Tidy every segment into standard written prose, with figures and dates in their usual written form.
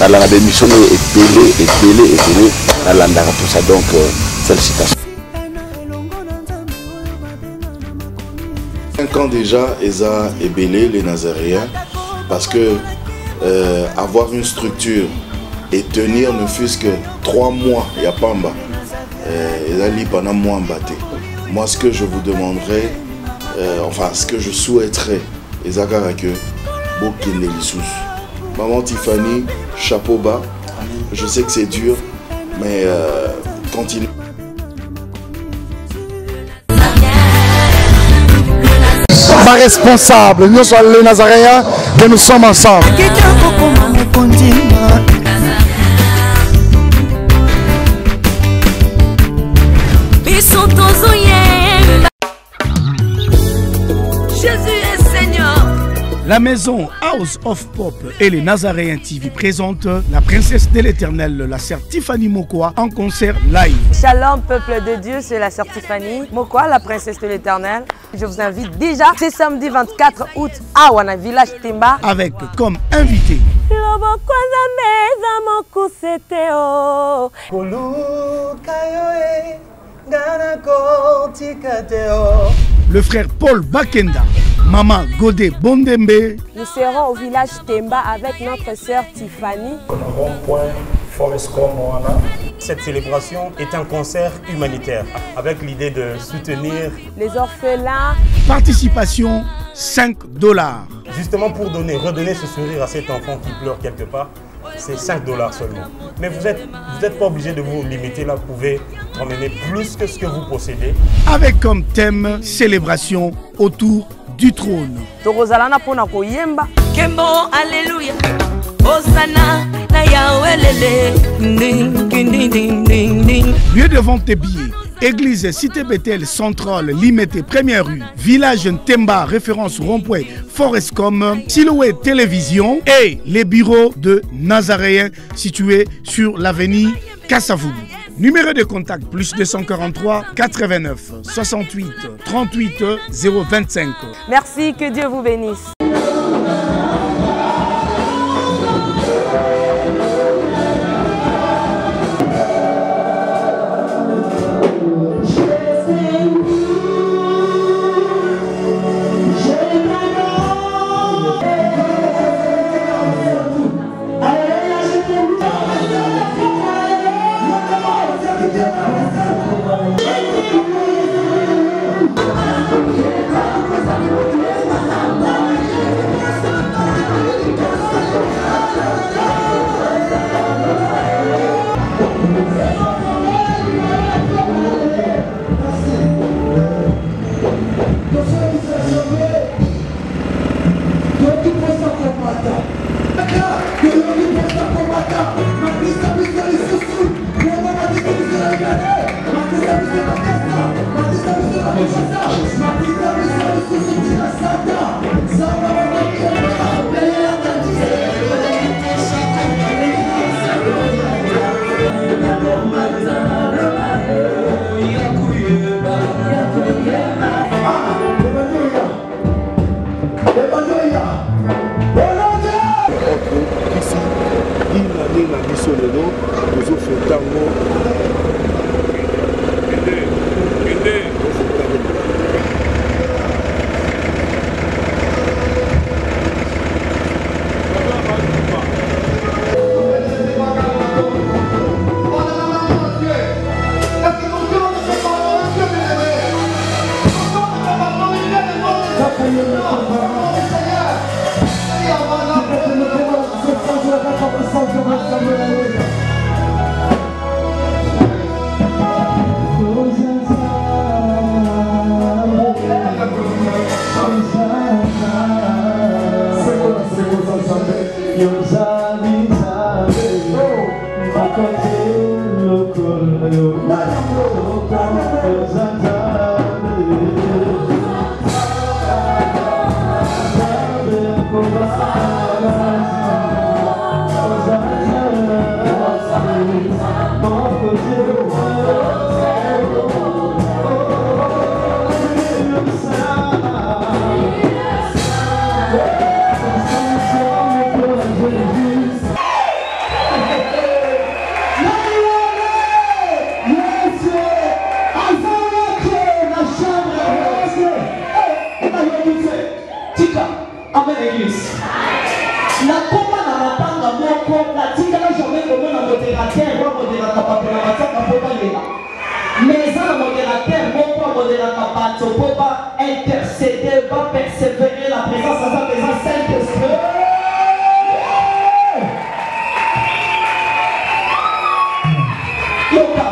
La démission est belée, à l'andara pour ça, donc félicitations. 5 ans déjà, Eza est belé, les Nazaréens, parce que avoir une structure et tenir ne fût-ce que 3 mois, il n'y a pas en bas. Eza li pendant moi en bâté. Moi, ce que je vous demanderais, enfin, ce que je souhaiterais, Eza Karake, Bokele Lissous. Maman Tiffany, chapeau bas. Je sais que c'est dur, mais continue. Pas responsable, nous sommes les Nazaréens, et nous sommes ensemble. La maison House of Pop et les Nazaréens TV présentent la princesse de l'éternel, la sœur Tiffany Mokoa, en concert live. Shalom peuple de Dieu, c'est la sœur Tiffany Mokoa, la princesse de l'éternel. Je vous invite déjà, c'est samedi 24 août à Wana Village Temba. Avec comme invité le frère Paul Bakenda, maman Godé Bondembe. Nous serons au village Temba avec notre sœur Tiffany. Cette célébration est un concert humanitaire avec l'idée de soutenir les orphelins. Participation $5. Justement pour redonner ce sourire à cet enfant qui pleure quelque part. C'est $5 seulement. Mais vous êtes pas obligé de vous limiter là, vous pouvez emmener plus que ce que vous possédez. Avec comme thème célébration autour du trône. Kembo, alléluia. Hosanna, na Yahweh lele. Lieu de vente des billets. Église Cité Bethel Centrale, Limité, Première rue, Village Temba, référence rond-point Forestcom, Silhouette Télévision et les bureaux de Nazaréens situés sur l'avenue Kassavoubou. Numéro de contact plus 243 89 68 38 025. Merci, que Dieu vous bénisse. Amen l'église. La combat na matanga moko la tika la jamais comme un modérateur ou modérateur pas pour la matanga pour pas là. Mais ça le modérateur moko modérateur pas pour pas intercéder, pas persévérer la présence de sa présence Saint-Esprit. Yoka.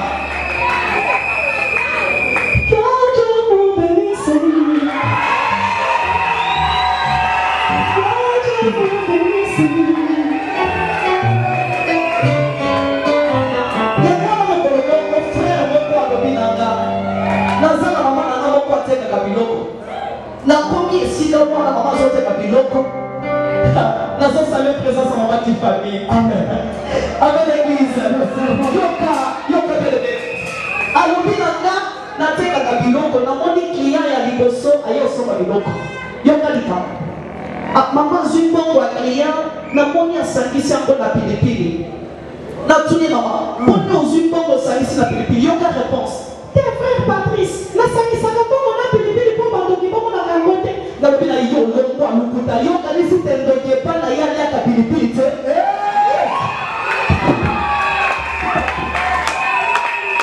La première si la maman sortait à Biloko, la saluer présence à maman qui famille. Amen. Amen l'église. Yoka bébé. Alors binanga na teka ka Biloko na moni client ya liboso ayo soma Biloko. Yoka lika. Maman zimbo wa client na moni asangisi yango na pilipili. Na tuni maman, moni ozimbo ko sangisi na pilipili. Yoka réponse. Tes frères Patrice, la sangisi ka bongo na pilipili pour bandoki bongo na kangote. Na bila yo longo alukuta yoka lisi tendoke pa na yale ya pilipili te.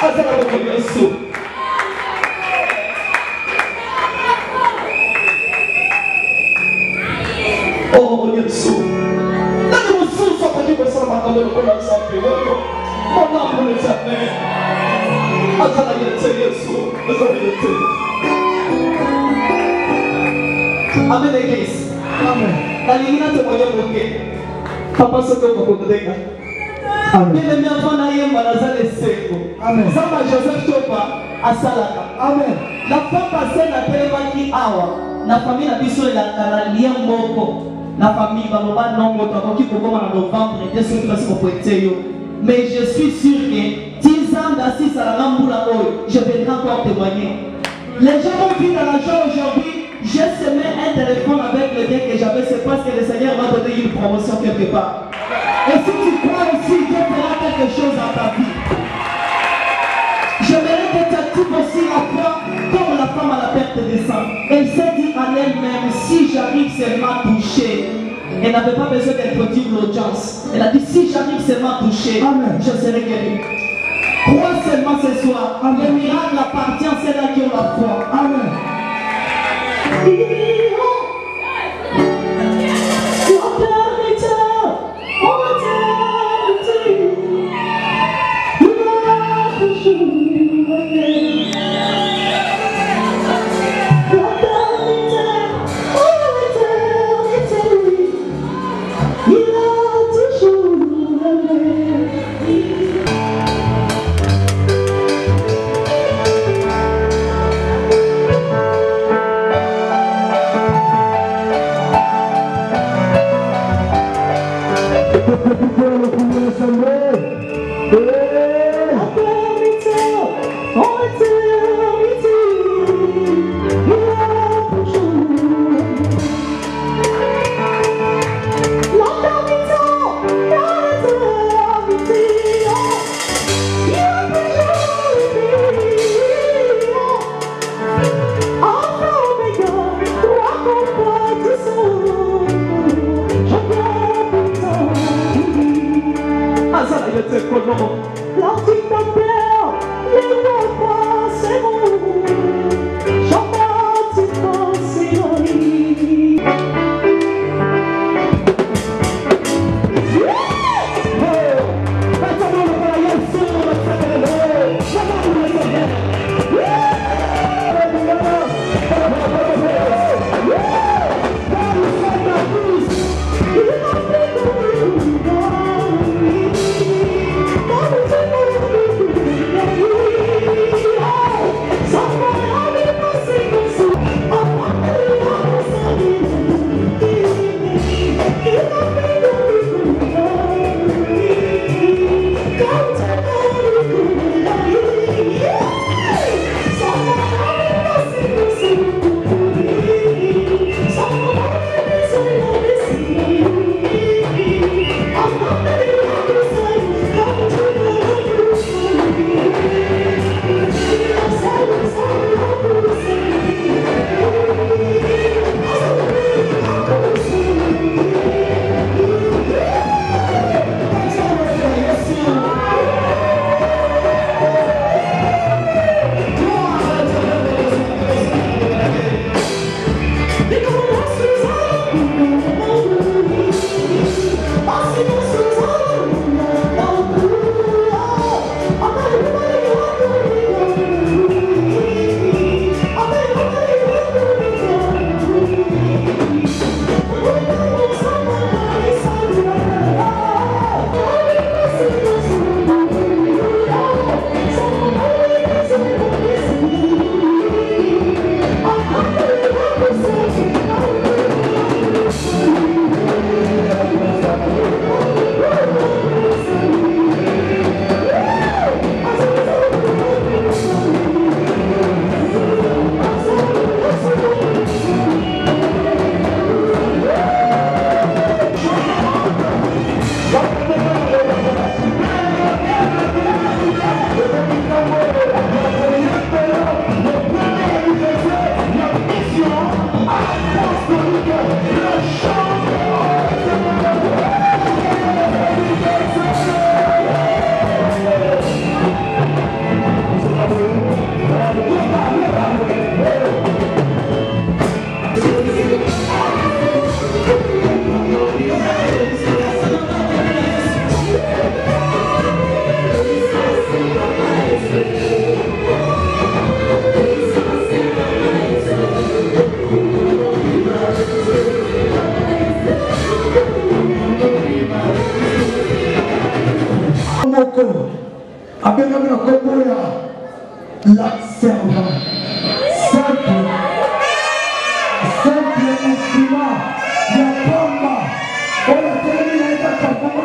Azala ko Yesu. Oh Yesu. Na ni mususu kwa kwa sana makalo kwa safi wako. Mwana kwa tsape. Azala Yesu. Azala Yesu. Amen l'église. Amen. La ligne te moyo moke. Papa soko ko kudenga. Amen. Bien bien fana yemba nazale seko. Amen. Samba Joseph Topa asalaka. Amen. La femme passée na televaki awa. Na famille na biso la kalalia moko. La famille va pas non moto qui peut comme en novembre et ce qui va se comporter. Mais je suis sûr que 10 ans d'assis à la Namboula, je vais encore témoigner. Les gens vont vivre dans la joie aujourd'hui. J'ai semé un téléphone avec le bien que j'avais, c'est parce que le Seigneur m'a donné une promotion quelque part. Et si tu crois aussi, Dieu fera quelque chose dans ta vie. J'aimerais que tu actives aussi la foi comme la femme à la perte de sang. Elle s'est dit à elle-même, si j'arrive seulement à toucher, elle n'avait pas besoin d'introduire l'audience. Elle a dit, si j'arrive seulement à toucher, amen, je serai guéri. Crois seulement ce soir. Amen. Le miracle appartient à ceux-là qui ont la foi. Amen. Lorsqu'il t'a peur, les voix la servante. Simple instrument. Il y a Pamba. On a terminé avec la campagne.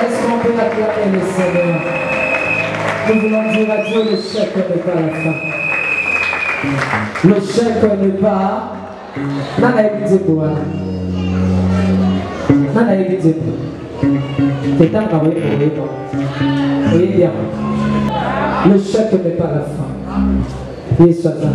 Est-ce qu'on peut acclamer le Seigneur? Nous voulons dire à Dieu, le chèque n'est pas la fin. Le chèque n'est pas... Nana évité pour moi. Nana évité pour moi. C'est un travail pour vous. Voyez bien. Le chèque n'est pas la fin. Il est 60 ans.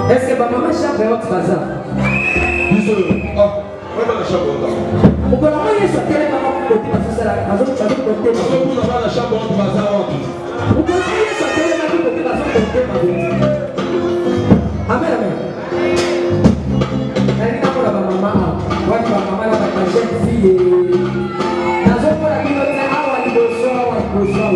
Est-ce que ma maman chante dans votre bazar? Vous connaissez ce qu'elle est maman pour côté parce que c'est la maison de côté. Vous connaissez ce qu'elle est maman pour côté parce que c'est la maison. Amen, amen. Elle dit pour la maman, ouais, ma maman la jeune fille. La zone pour la vie, on dit ah ouais, il faut ça,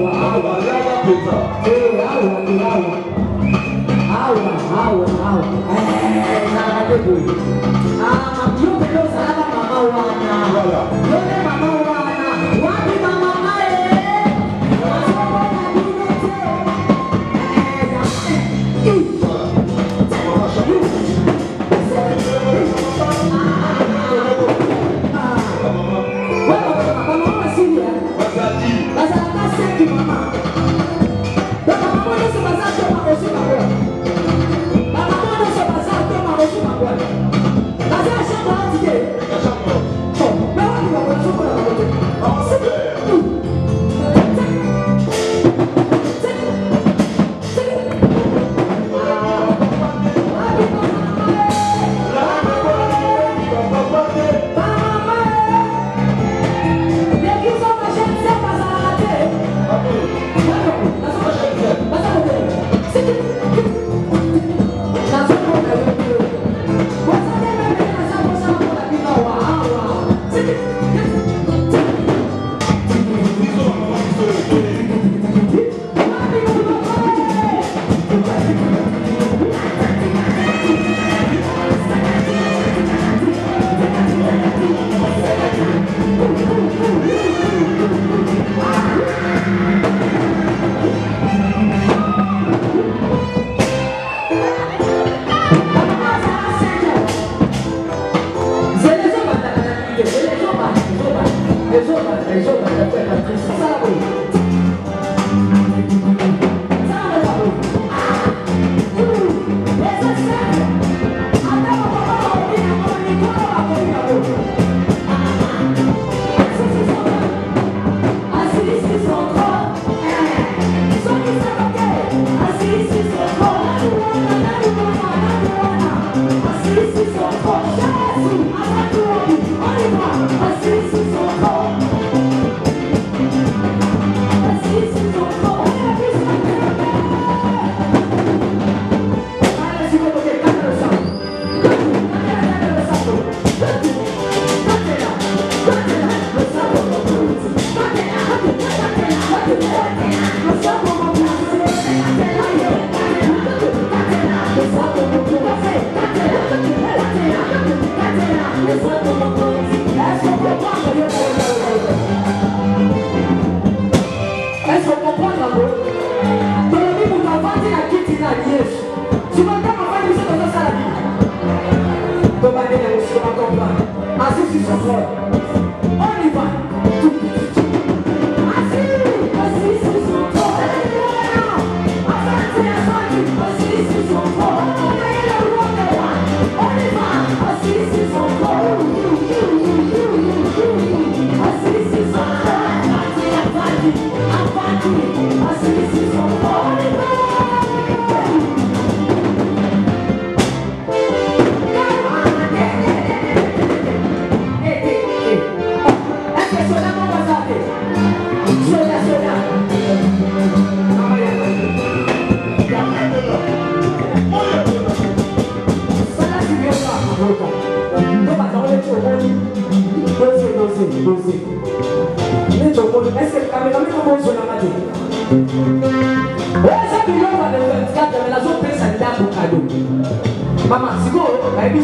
Maman, si vous avez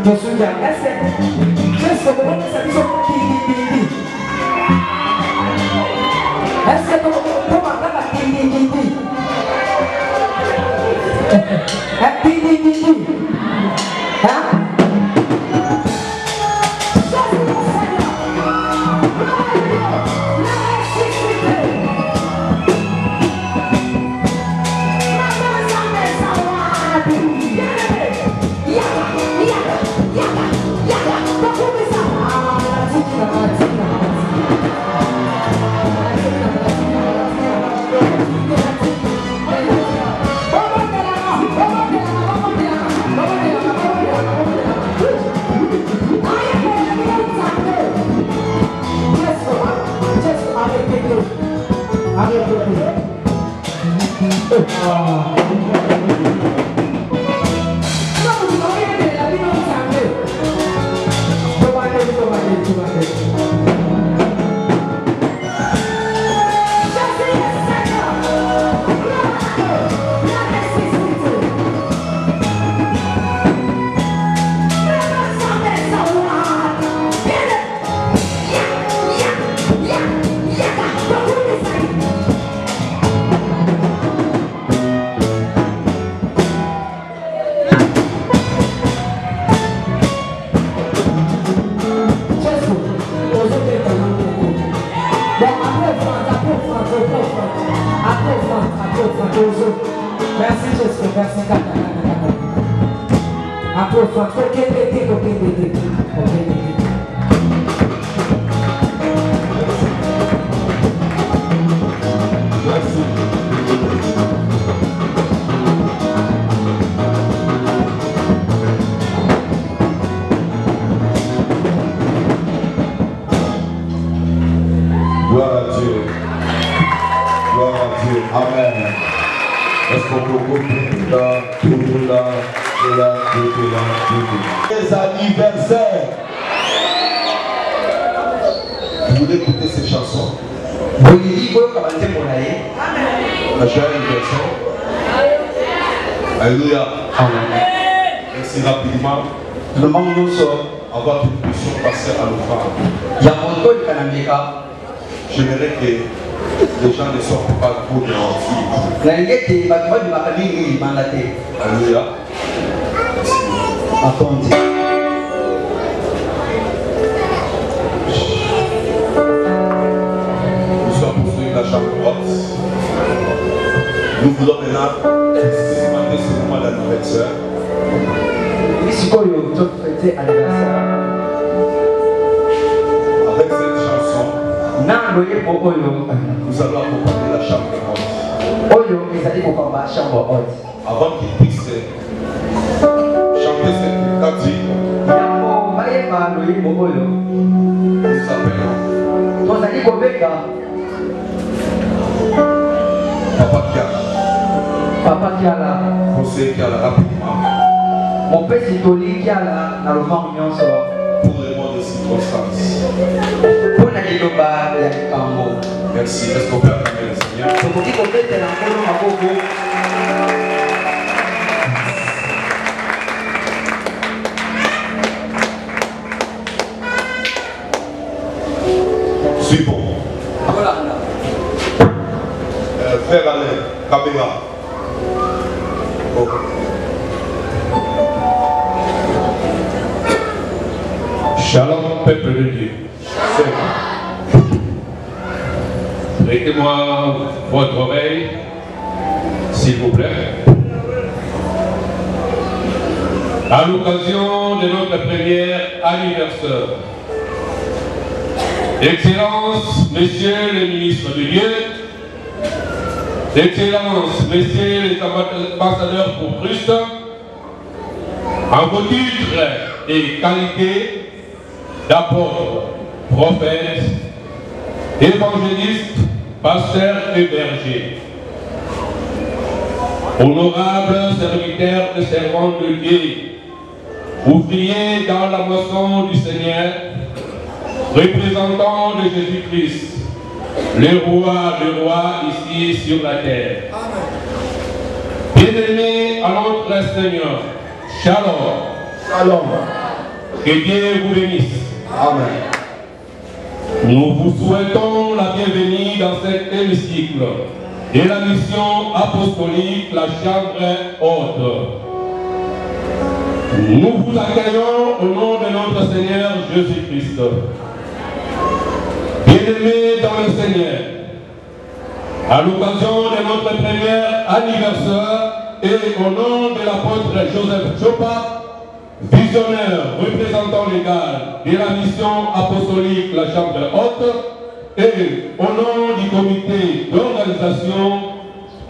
Tosuya, est-ce que vous avez ça? Est-ce que vous Merci Jésus, merci Gloire à Dieu. Gloire à Dieu. Amen. Est-ce qu'on peut couper là, tout là, et là, tout là, tout là. Les anniversaires. Vous voulez écouter ces chansons? Oui, la joie anniversaire. Alléluia. Amen. Merci rapidement. Le monde nous sort. Avoir une puissance passer à l'offrande. J'aimerais que les gens ne sortent pas pour les mentir. Alléluia. Attendez. Nous sommes poursuivis la chambre droite. Nous voulons maintenant expérimenter ce moment d'anniversaire. Avec cette chanson, nous allons accompagner la chambre haute. Avant qu'il puisse chanter cette cantique, nous appelons Papa Kiala. Conseiller Kiala rapidement. Mon père Sitoli Kiala dans le vent pour les mots de circonstance. Merci. Est-ce qu'on peut acclamer le Seigneur? Suivons. Frère Alain, caméra. Oh. Shalom, peuple de Dieu. Prêtez-moi votre oreille, s'il vous plaît. À l'occasion de notre premier anniversaire, Excellences, Messieurs les ministres de Dieu, Excellences, Messieurs les ambassadeurs pour Christ, en vos titres et qualités d'apôtres, prophètes, évangélistes, pasteurs et bergers, honorables serviteurs et servants de Dieu, ouvriers dans la moisson du Seigneur, représentants de Jésus-Christ, le roi de rois ici sur la terre. Bien-aimés à notre Seigneur, Shalom. Shalom. Que Dieu vous bénisse. Amen. Nous vous souhaitons la bienvenue dans cet hémicycle de la mission apostolique, la chambre haute. Nous vous accueillons au nom de notre Seigneur Jésus-Christ. Bien-aimés dans le Seigneur, à l'occasion de notre premier anniversaire et au nom de l'apôtre Joseph Chopa, visionnaire représentant légal de la mission apostolique la chambre haute, et au nom du comité d'organisation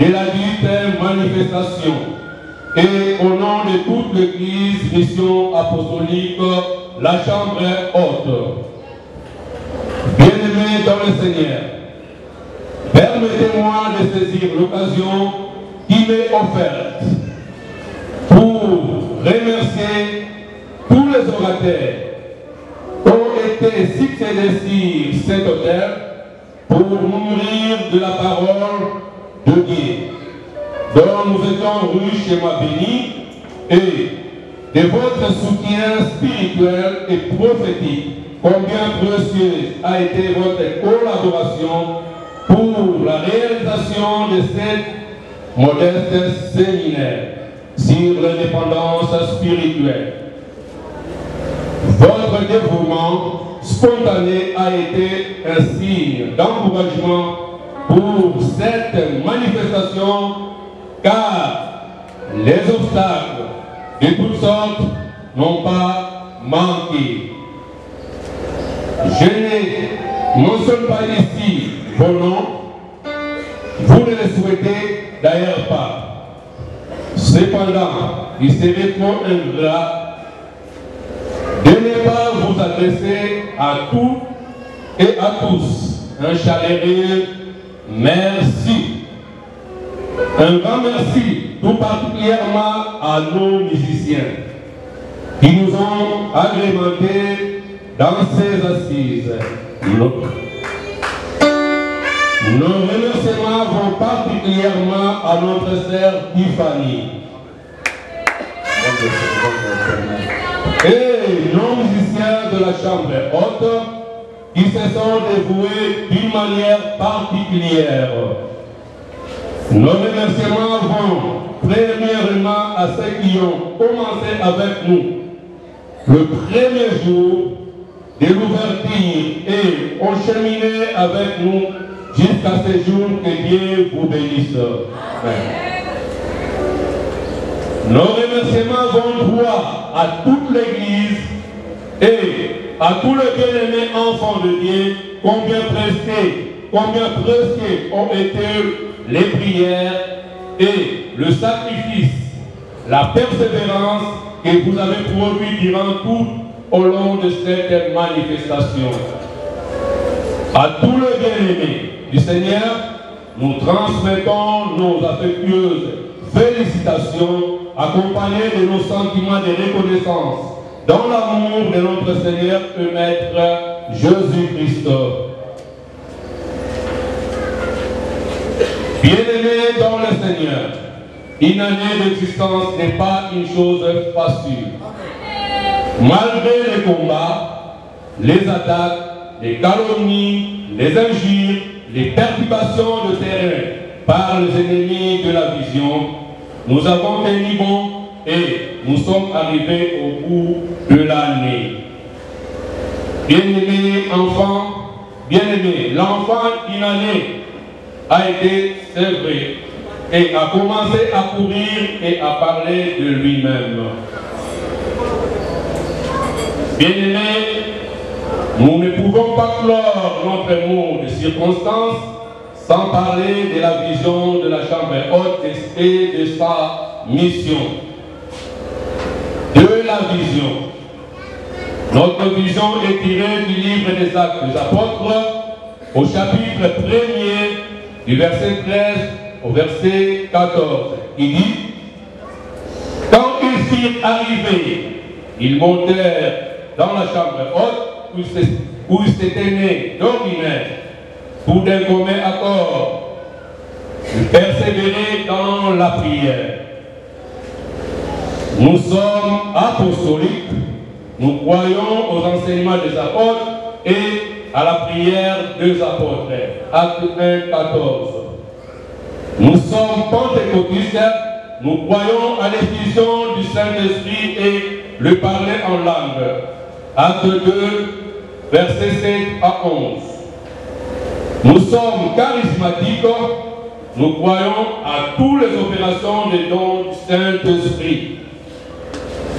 de la dite manifestation et au nom de toute l'église mission apostolique la chambre haute. Bien-aimés dans le Seigneur, permettez-moi de saisir l'occasion qui m'est offerte pour remercier tous les orateurs qui ont été succédés sur cet autel pour nous nourrir de la parole de Dieu, dont nous étions riches et bénis, et de votre soutien spirituel et prophétique. Combien précieuse a été votre collaboration pour la réalisation de cette modeste séminaire sur l'indépendance spirituelle. Votre dévouement spontané a été un signe d'encouragement pour cette manifestation, car les obstacles de toutes sortes n'ont pas manqué. Je ne mentionne pas ici vos noms, vous ne les souhaitez d'ailleurs pas. Cependant, il serait trop ingrat de ne pas vous adresser à tous et à tous un chaleureux merci. Un grand merci tout particulièrement à nos musiciens qui nous ont agrémentés dans ces assises. Nos remerciements vont particulièrement à notre sœur Tiffany et nos musiciens de la chambre haute qui se sont dévoués d'une manière particulière. Nos remerciements vont premièrement à ceux qui ont commencé avec nous le premier jour de l'ouverture et ont cheminé avec nous jusqu'à ce jour. Que Dieu vous bénisse. Amen. Nos remerciements vont droit à toute l'Église et à tous les bien-aimés enfants de Dieu, combien précieux ont été les prières et le sacrifice, la persévérance que vous avez produit durant tout au long de cette manifestation. À tous les bien-aimés du Seigneur, nous transmettons nos affectueuses félicitations accompagnées de nos sentiments de reconnaissance dans l'amour de notre Seigneur et Maître Jésus-Christ. Bien-aimés dans le Seigneur, une année d'existence n'est pas une chose facile. Malgré les combats, les attaques, les calomnies, les injures, les perturbations de terrain par les ennemis de la vision, nous avons tenu bon et nous sommes arrivés au bout de l'année. Bien-aimés enfants, bien-aimés, l'enfant d'une année a été sévré et a commencé à courir et à parler de lui-même. Bien-aimés, nous ne pouvons pas clore notre mot de circonstance sans parler de la vision de la chambre haute et de sa mission. De la vision. Notre vision est tirée du livre des Actes des Apôtres au chapitre 1er du verset 13 au verset 14. Il dit: quand ils furent arrivés, ils montèrent dans la chambre haute où ils s'étaient nés d'ordinaire, pour d'un commun accord, de persévérer dans la prière. Nous sommes apostoliques Nous croyons aux enseignements des apôtres et à la prière des apôtres. Acte 1, 14. Nous sommes pentecôtistes, nous croyons à l'effusion du Saint-Esprit et le parler en langue. Acte 2, versets 7 à 11. Nous sommes charismatiques, nous croyons à toutes les opérations des dons du Saint-Esprit.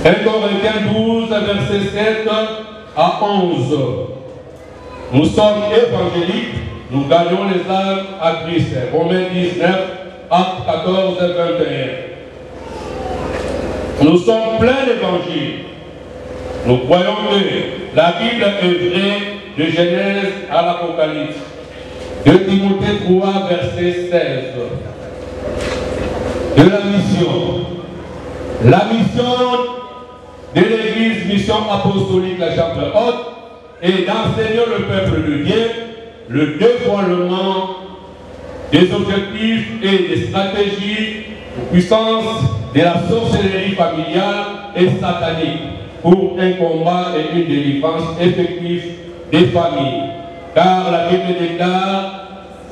1 Corinthiens 12, versets 7 à 11. Nous sommes évangéliques, nous gagnons les âmes à Christ. Romains 19, acte 14 et 21. Nous sommes pleins d'évangile. Nous croyons que la Bible est vraie de Genèse à l'Apocalypse. 2 Timothée 3, verset 16. De la mission. La mission de l'Église, mission apostolique, la chambre haute, est d'enseigner le peuple de Dieu le dévoilement des objectifs et des stratégies aux puissances de la sorcellerie familiale et satanique pour un combat et une délivrance effective des familles. Car la Bible déclare: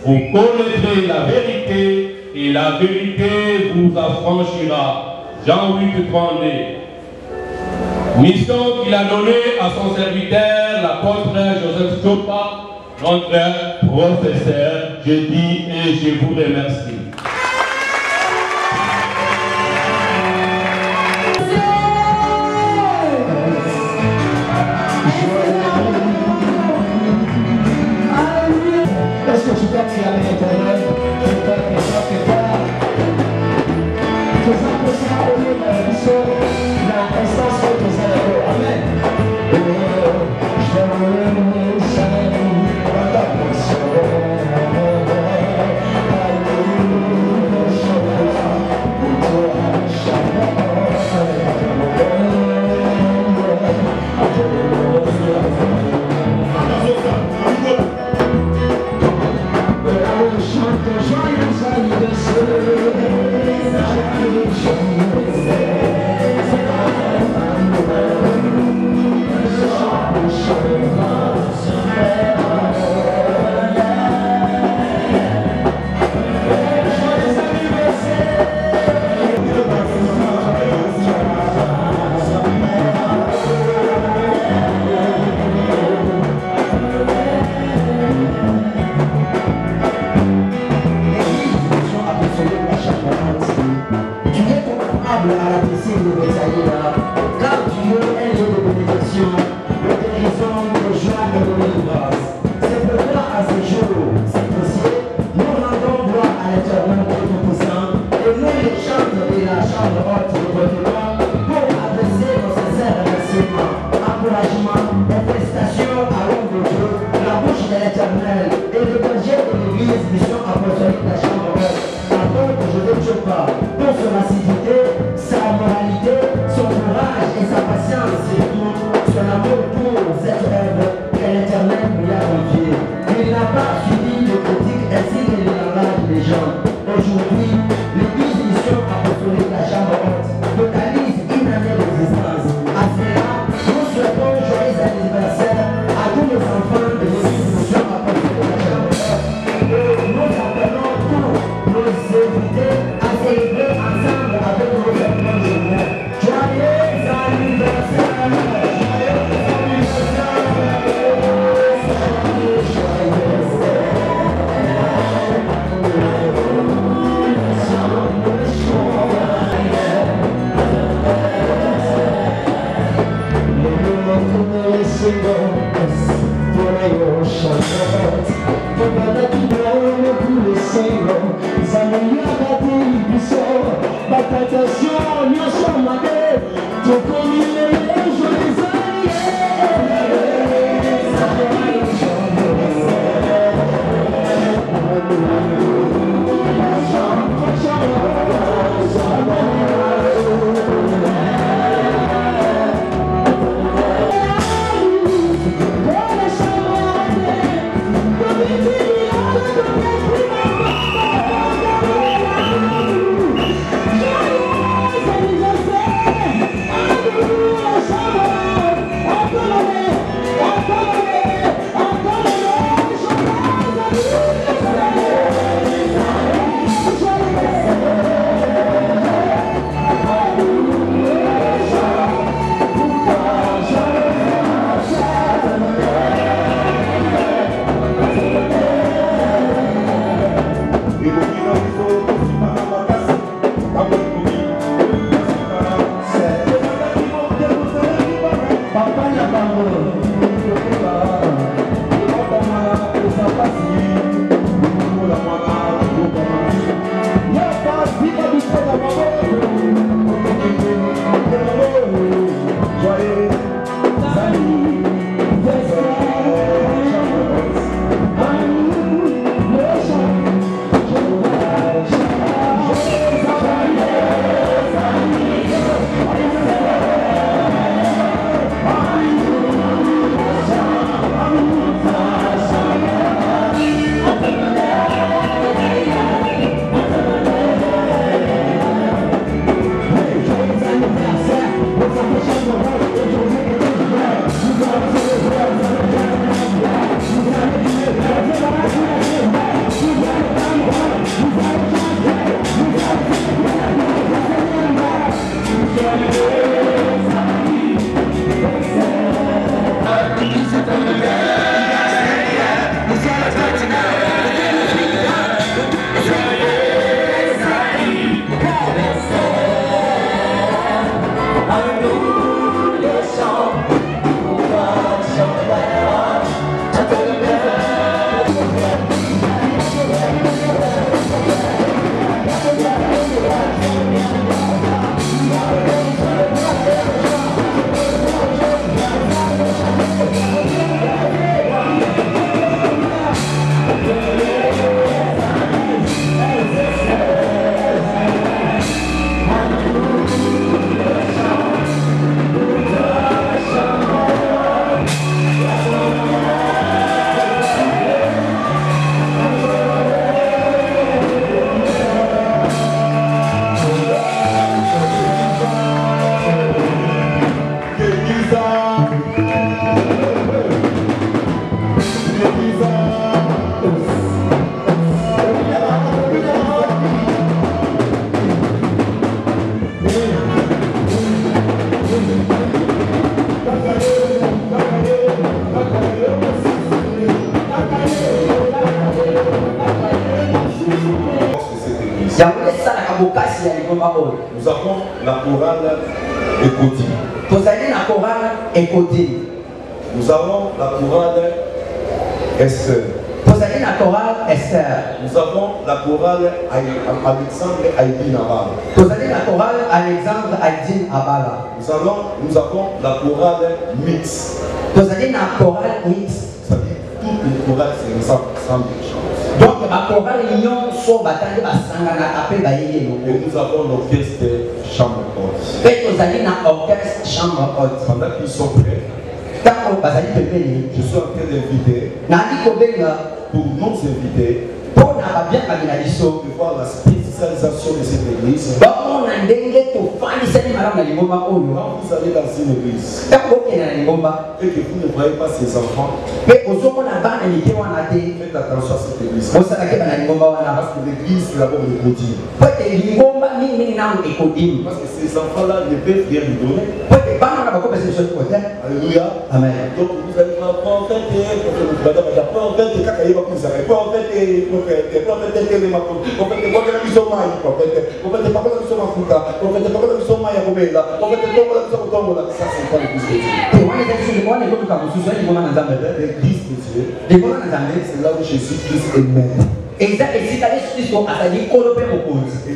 vous connaîtrez la vérité et la vérité vous affranchira. Jean 8, 32. Mission qu'il a donnée à son serviteur, l'apôtre Joseph Chopa, notre professeur. Je dis et je vous remercie. Est-ce que tu peux acclamer l'Éternel? Joyeux anniversaire. Nous avons la chorale Écodie. Nous avons la chorale Esther. Nous avons la chorale Alexandre Aïdin Abala. Nous avons la chorale Mix. C'est-à-dire toutes les chorales ensemble. Donc, et nous avons l'orchestre chambre haute. Pendant qu'ils sont prêts, je suis en train d'inviter pour nos invités de voir la spécialisation de cette église. Quand vous allez dans une église et que vous ne voyez pas ces enfants, faites attention à cette église. Parce que l'église c'est d'abord le quotidien. Parce que ces enfants-là ne peuvent rien lui donner. Alléluia. Amen. Donc vous allez c'est là où Jésus-Christ est maître. Et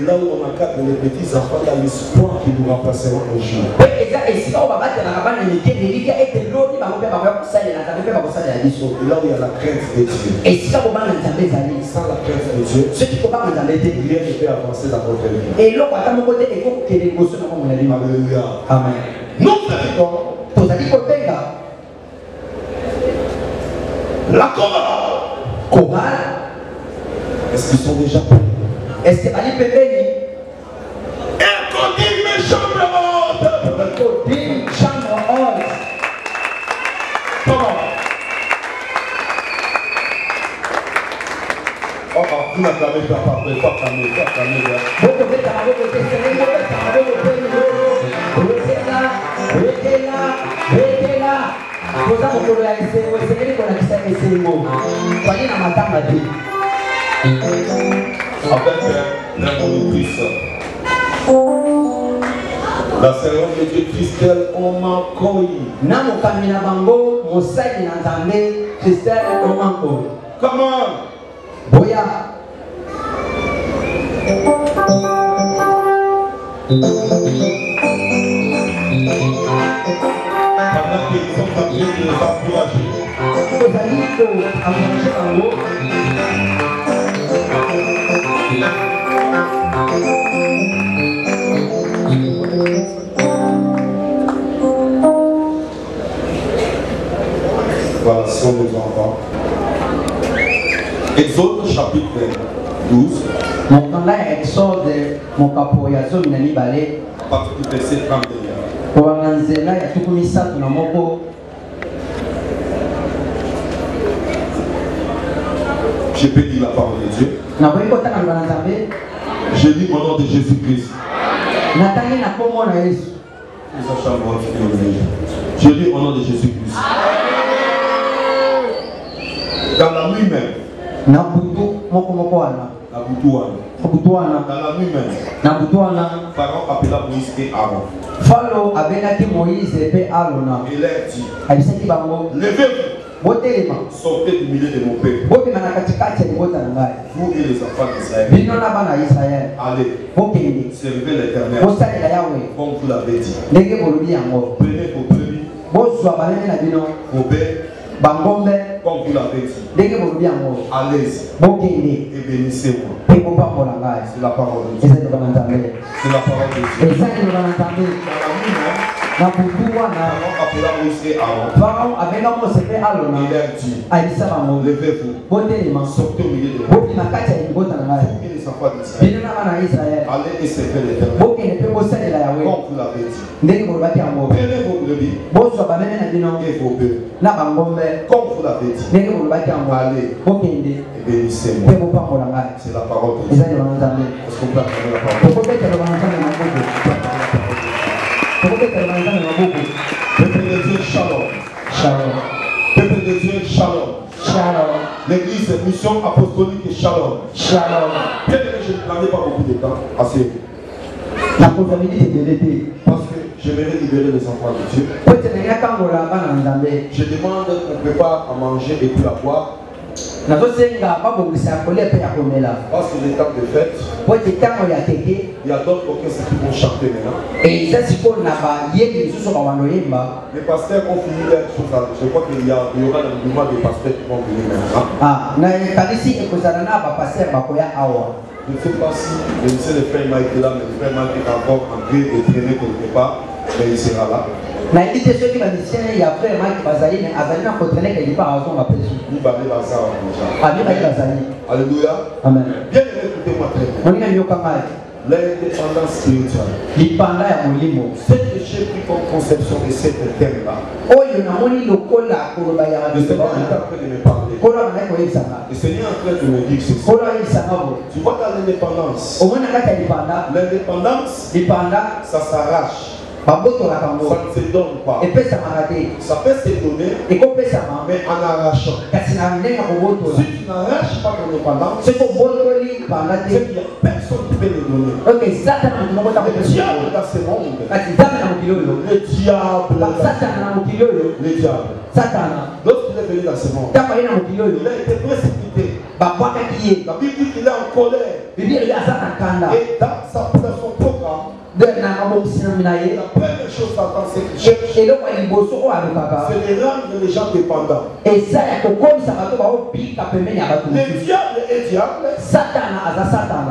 là où on encadre les petits enfants dans l'espoir qu'ils nous remplaceront un jour. Et là où il y a la crainte de Dieu. Sans la crainte de Dieu, rien ne peut avancer dans votre vie. Alléluia. Amen. Nous invitons la chorale. Est-ce qu'ils sont déjà prêts? Est-ce que Écodie mes chambres hautes. Écodie chambre haute. Comment? Oh, vous n'acclamez pas parfait, pas acclamer, pas acclamer. Avec la conductrice. La servante de Dieu Christelle Omankoi. Namokamina bango mosali na Nzambe Christelle Omankoi. Comment? Boya. Pendant qu'ils sont en train de les encourager. Voilà, sont nos enfants. Exode chapitre 12. Mon canal Exode, mon capoyazo, minani balé. Partie du verset 31. Pour Anzela, il y a tout comme ça, tout le monde. Je peux dire la parole de Dieu. Je lis au nom de Jésus-Christ. Je lis au nom de Jésus-Christ. Dans la nuit même. Dans la nuit même. Pharaon appela Moïse et Aaron. Pharaon appela Moïse et Aaron. Et leur dit, levez-vous, sortez du milieu de mon peuple. Vous et les enfants d'Israël. Allez, servez l'Éternel comme vous l'avez dit. Prenez vos brebis, vos bêtes, comme vous l'avez dit. Allez-y et bénissez-moi. C'est la parole de Dieu. C'est la parole de Dieu. Pharaon appela Moïse et Aaron. Il leur dit, levez-vous, sortez au milieu de vous. Vous et les enfants d'Israël. Allez et servez l'Éternel comme vous l'avez dit. Prenez vos brebis et vos bœufs comme vous l'avez dit. Allez et bénissez-moi. C'est la parole de Dieu. Est-ce qu'on peut acclamer la parole de Dieu? Peuple de Dieu, shalom. Shalom. Peuple de Dieu, shalom. Shalom. L'église, mission apostolique et shalom. Shalom. Bien que je ne prendrai pas beaucoup de temps, assez. La possibilité de l'été. Parce que j'aimerais libérer les enfants de Dieu. Je demande qu'on prépare à manger et puis à boire. Parce que les temps de fête, il y a d'autres orchestres qui vont chanter maintenant. Les pasteurs ont fini leur chose. Je crois qu'il y aura un mouvement de pasteurs qui vont venir maintenant. Je ne sais pas si le lycée de frère Mike est là, mais le frère Mike est encore en train de traîner quelque part, mais il sera là. Alléluia. Amen. Bien aimé, écoutez-moi très bien. L'indépendance spirituelle. Ce que j'ai pris comme conception de cet thème-là, le Seigneur est en train de me parler. Le Seigneur est en train de me dire ceci. Tu vois dans l'indépendance, ça s'arrache. Ça ne se donne pas. Ça peut se donner, mais en arrachant. Si tu n'arraches pas ton indépendance, c'est qu'il n'y a personne qui peut le donner. Le diable dans ce monde, le diable, lorsqu'il est venu dans ce monde, il a été précipité. La Bible dit qu'il est en colère. Et dans son programme, la première chose à penser qu'il cherche, c'est de rendre les gens dépendants. Le diable est diable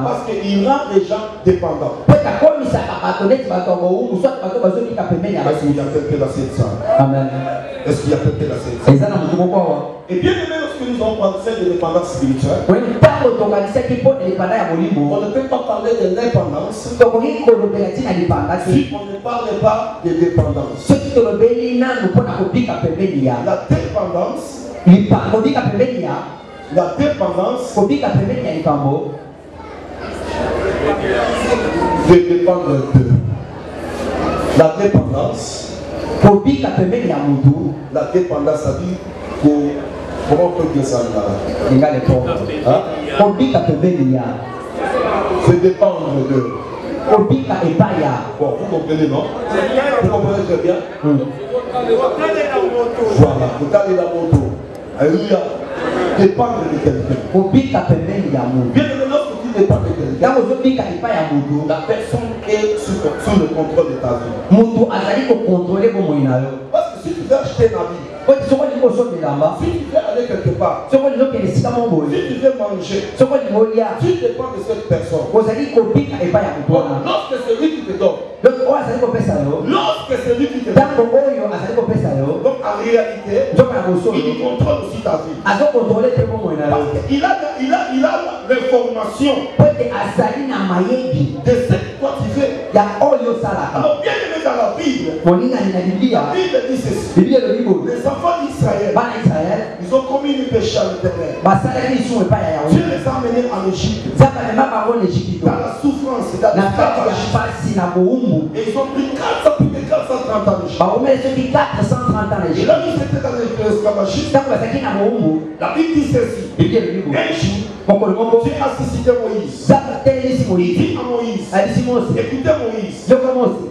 parce qu'il rend les gens dépendants. Est-ce qu'il y a quelqu'un dans cette salle? Amen. Est-ce qu'il y a quelqu'un dans cette salle? Et bien aimé, lorsque nous avons parlé de l'indépendance spirituelle, on ne peut pas parler de l'indépendance si on ne parle pas de dépendance. La dépendance de dépendre d'eux. La dépendance, ça dit comment on peut dire ça là? Se dépendre d'eux. Bon, vous comprenez, non? Vous comprenez très bien? Voilà, vous allez la moto. Alléluia. Dépendre de quelqu'un. Bien que lorsque tu dépends de quelqu'un, la personne est sous le contrôle de ta vie. Parce que si tu veux acheter un habit, si tu veux aller quelque part, si tu veux manger, tu dépends de cette personne. Lorsque c'est lui qui te donne, lorsque c'est lui qui te donne, donc en réalité, il contrôle aussi ta vie. Parce qu'il a l'information de ce que toi tu fais. Alors bien aimé dans la Bible, la Bible dit ceci. Les enfants d'Israël, ils ont commis le péché à l'Éternel. Dieu les a amenés en Égypte. Dans la souffrance, dans l'esclavage. Et ils ont pris 430 ans d'Égypte. Et là, ils étaient dans l'esclavagisme. La Bible dit ceci. Un jour, Dieu a suscité Moïse. Il dit à Moïse, écoutez Moïse,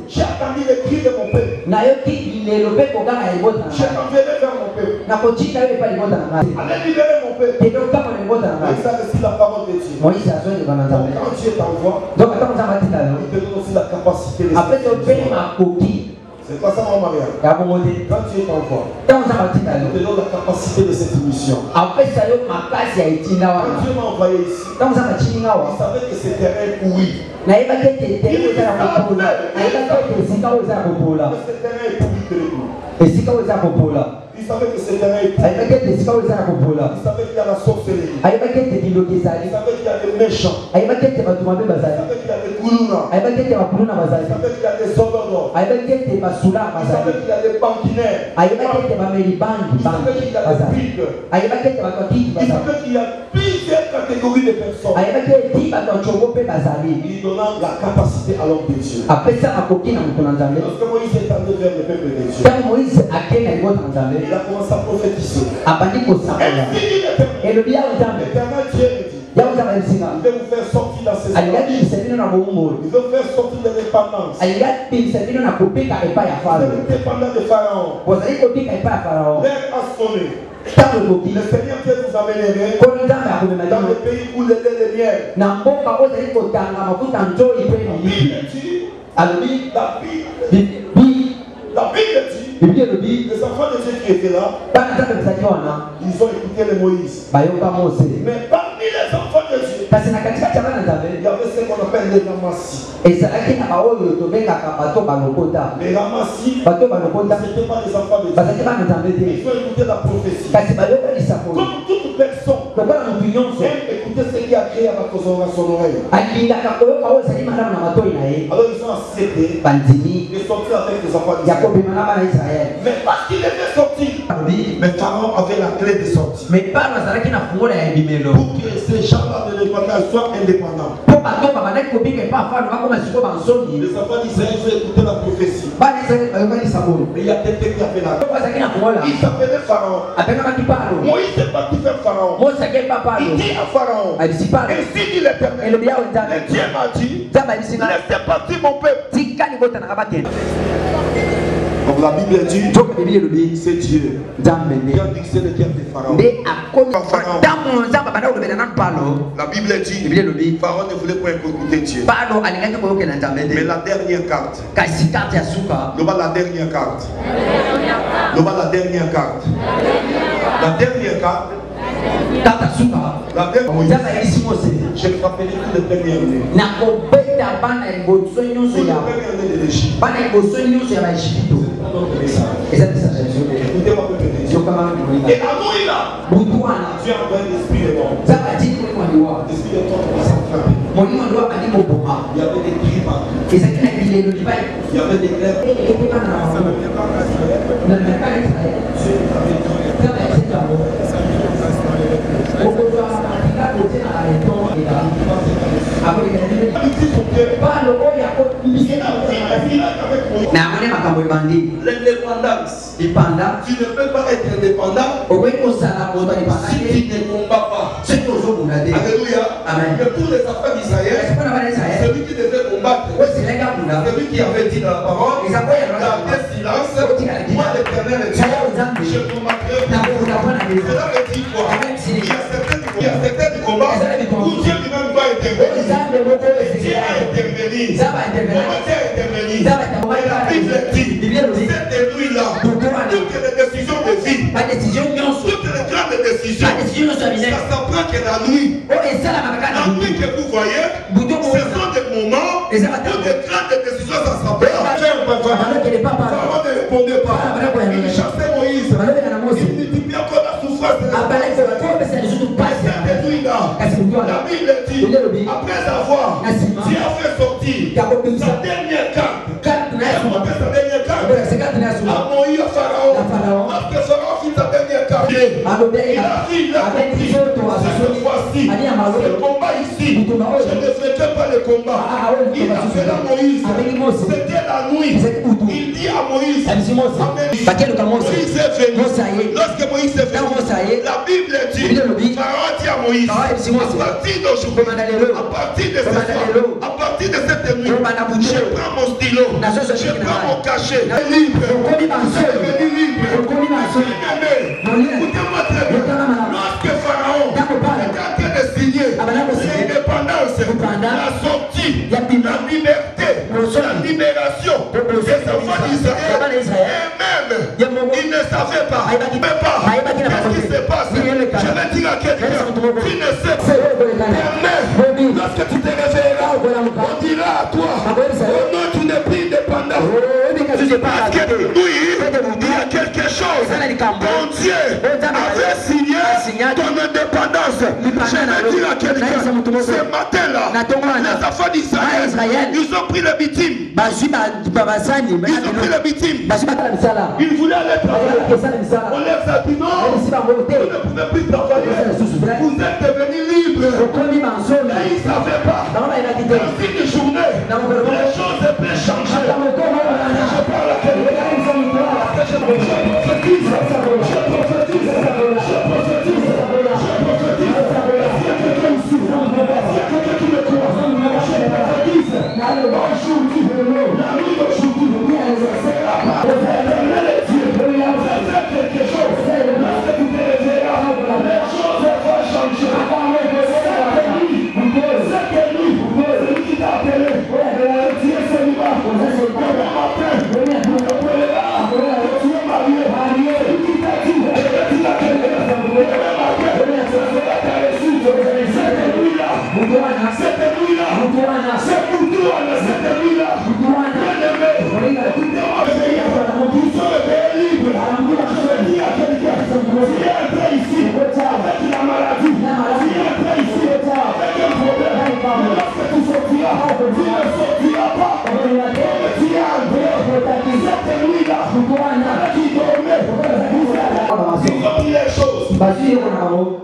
j'ai entendu les cris de mon peuple. J'ai envoyé vers mon peuple. Allez libérer mon peuple. Moïse a reçu la parole de Dieu. Donc quand Dieu t'envoie, il te donne aussi la capacité de c'est pas ça mon mariage. Quand Dieu t'envoie, il te donne la capacité de cette mission. Quand Dieu m'a envoyé ici, il savait que c'était un pourri. Il savait que c'était un pourri. Il savait que c'était un époux. Il savait qu'il y a la sorcellerie. Il savait qu'il y a des méchants. Il savait qu'il y a des koulouna. Il savait qu'il y a des ordonnants. Il savait qu'il y a des banquinaires. Il savait qu'il y a des pipes. Il savait qu'il y a plusieurs catégories de personnes. Il donnant la capacité à l'homme de Dieu. Lorsque Moïse est allé vers le peuple de Dieu, il a commencé à prophétiser. Et l'Éternel Dieu dit, il veut vous faire sortir dans ces états. Il veut vous faire sortir de l'indépendance. Vous êtes dépendant de Pharaon. L'air a sonné. Le Seigneur Dieu vous amènerait dans le pays où le lait et le miel. La Bible dit, les enfants de Dieu qui étaient là, ils ont écouté le Moïse. Mais parmi les enfants de Dieu, il y avait ce qu'on appelle les ramassis. Les ramassis, ce n'étaient pas les enfants de Dieu. Ils ont écouté la prophétie. Comme toute personne aime écouter ce qui a créé à son oreille. Alors ils ont accepté de sortir avec les enfants d'Israël. Mais parce qu'il était sorti, mais Pharaon avait la clé de sortie. Pour que ces gens-là de l'indépendance soient indépendants. Les enfants d'Israël ont écouté la prophétie. Il y a quelqu'un qui a fait la clé. Il s'appelait Pharaon. Moïse est parti faire Pharaon. Il dit à Pharaon, ainsi dit l'Éternel, Dieu m'a dit, laissez partir mon peuple. Donc la Bible dit, c'est Dieu. Dieu a dit que c'est le Dieu de Pharaon. La Bible dit, Pharaon ne voulait pas écouter Dieu. Mais la dernière carte. La dernière carte. La dernière carte. J'ai frappé tous les premiers nés. Écoutez-moi peu de Dieu. Et à nous, il a Dieu a envoyé l'esprit de mort. L'esprit de mort commence à frapper. Il y avait des cris partout. Il y avait des grèves. L'indépendance. Dépendant. Tu ne peux pas être indépendant si tu ne combats pas. Alléluia. Amen. Mais pour les enfants d'Israël, celui qui devait combattre, celui qui avait dit dans la parole, gardez silence, moi l'Éternel est Dieu, je combattrai pour vous. Cela veut dire quoi? Il y a certains du combat où Dieu lui-même va intervenir. Dieu a intervenu. Comment Dieu a intervenu? Et la Bible dit, cette nuit-là, toutes les décisions de vie, toutes les grandes décisions, ça s'apprend que la nuit. La nuit que vous voyez, ce sont des moments où des grandes décisions ça s'apprend. Pharaon ne répondait pas. Il chassait Moïse. Il multipliait encore la souffrance de cette nuit-là. La Bible dit, après avoir, Dieu a fait sortir sa dernière carte. À Moïse, à Pharaon. Lorsque Pharaon fit sa dernière carte, il a dit, cette fois-ci, ce combat ici, je ne ferai pas le combat. Il appela Moïse. C'était la nuit. Il dit à Moïse, Moïse est venu. Lorsque Moïse est venu, la Bible dit, Pharaon dit à Moïse, à partir d'aujourd'hui, à partir de cette nuit, je prends mon stylo, je prends mon cachet, libre, je suis libre. Écoutez-moi très bien. Lorsque Pharaon est en train de signer l'indépendance, la sortie, la liberté, la libération des enfants d'Israël, et même, il ne savait pas, qu'est-ce qui se passe. Je vais dire à quelqu'un, tu ne sais pas, mais lorsque tu te réveilleras, on dira à toi, oh non, tu n'es plus indépendant. Parce que oui, il y a quelque chose, ton Dieu avait signé ton indépendance. Je vais dire à quelqu'un, ce matin-là, les enfants d'Israël, ils ont pris le victime. Ils ont pris le victime. Ils voulaient aller travailler. On les a dit non, vous ne pouvez plus travailler. Vous êtes devenus libres. Mais ils ne savaient pas. Dans une journée, les choses peuvent changer. Je parle à quelqu'un.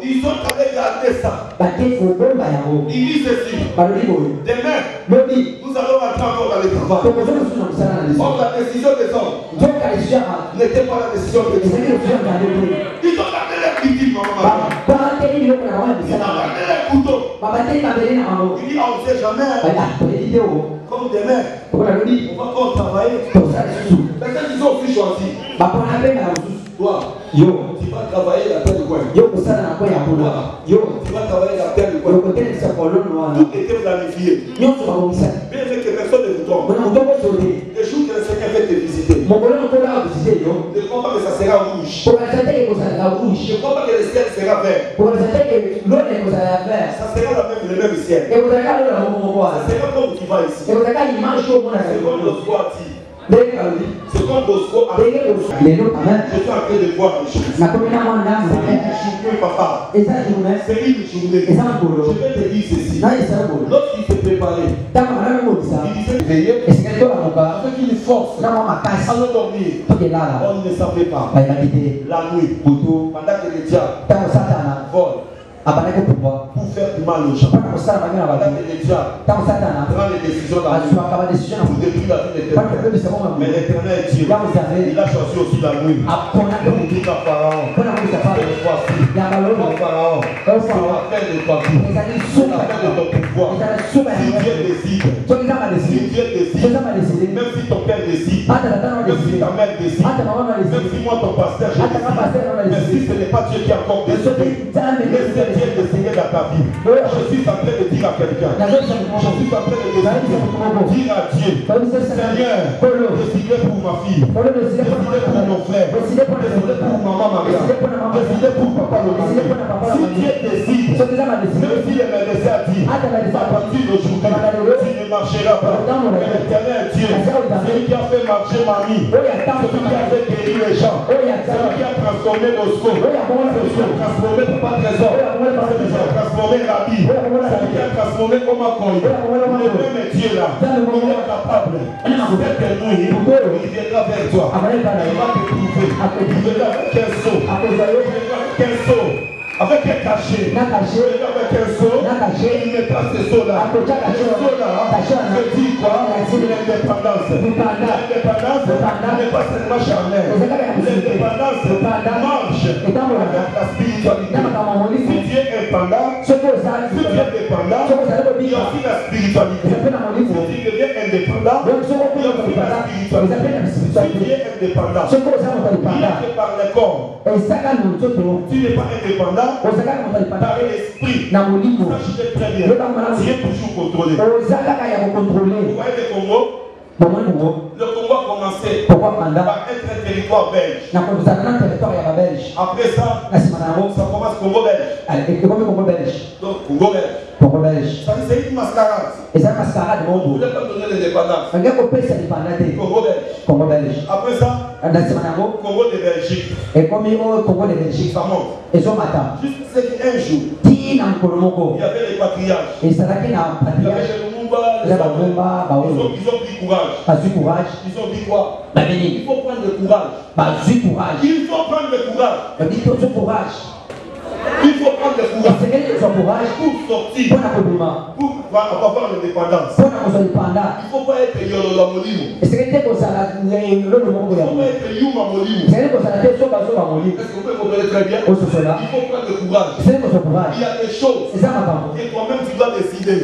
Ils sont allés garder ça. Ils disent ceci. Demain, nous allons rentrer encore dans le travail. Or, la décision des hommes n'était pas la décision des hommes. Ils ont gardé les victimes, maman. Ils ont gardé les couteaux. Il dit, on ne sait jamais. Comme demain, on va encore travailler. Peut-être qu'ils ont aussi choisi. Toi, tu vas travailler la terre du coin. Tu vas travailler la terre du coin. Tout était planifié. Bien fait que personne ne vous trompe. Le jour que le Seigneur va te visiter, ne crois pas que ça sera rouge. Ne crois pas que le ciel sera vert. Ça sera le même ciel. Ça sera comme tu vas ici. C'est comme le soir dit. C'est comme Bosco a fait. Je suis en train de voir les choses. C'est une journée, papa. C'est une journée. Je vais te dire ceci. Lorsqu'il s'est préparé, il disait veiller avec une force à nous dormir. On ne savait pas. La nuit, pendant que le diable vole, pour faire du mal aux gens. Les diables prend les décisions dans la nuit pour détruire la vie d'éternel. Mais l'éternel est Dieu. Il a choisi aussi la nuit. Donc dit à Pharaon, voici, mon Pharaon, c'est l'affaire de toi tout. C'est l'affaire de ton pouvoir. Si Dieu décide, même si ton père décide, même si ta mère décide, même si moi ton pasteur je décide, mais si ce n'est pas Dieu qui a encore décidé, laissez Dieu décider dans ta vie. Je suis en train de dire à quelqu'un, je suis en train de dire à Dieu, Seigneur, décidez pour ma fille, décidez pour mon frère, décidez pour maman Maria, décidez pour papa Laurent. Si Dieu décide, même si le médecin a dit, à partir d'aujourd'hui, tu ne marcheras pas. Mais l'éternel Dieu, celui qui a fait marcher mamie, celui qui a fait guérir les gens, celui qui a transformé Bosco, celui qui a transformé Papa Trésor, celui qui a transformé Rabi, celui qui a transformé Omakoy, le même Dieu là, il est capable. Cette nuit, il viendra vers toi, il va te prouver, il viendra avec un seau, avec un cachet, avec un seau, il mettra ce seau-là. Ce seau-là, je dis quoi? L'indépendance. L'indépendance n'est pas seulement charnelle. L'indépendance marche avec la spiritualité. Si Dieu est pendant, si Dieu est dépendant, il y a aussi la spiritualité. Si tu deviens indépendant, il y a aussi la spiritualité. Si Dieu est indépendant, rien que par le corps, tu n'es pas indépendant. Par l'esprit, sachez très bien, Dieu est toujours contrôlé. Vous voyez le Congo? Le Congo a commencé par être un territoire belge. Après ça, ça commence Congo belge. Donc Congo belge. Ça c'est une mascarade. Vous n'avez pas donné l'indépendance. Congo belge. Après ça, Congo de Belgique. Ça monte. Jusqu'à un jour, il y avait les patriarches. Il y avait les Lumumba, les Lumumba. Ils ont pris courage. Ils ont dit quoi? Il faut prendre le courage. Il faut prendre le courage. Il faut prendre le courage pour sortir, pour avoir l'indépendance. Il ne faut pas être Yolola Molimo. Il ne faut pas être Yuma Molimo. Est-ce que vous pouvez comprendre très bien? Il faut prendre le courage. Il y a des choses et toi-même tu dois décider.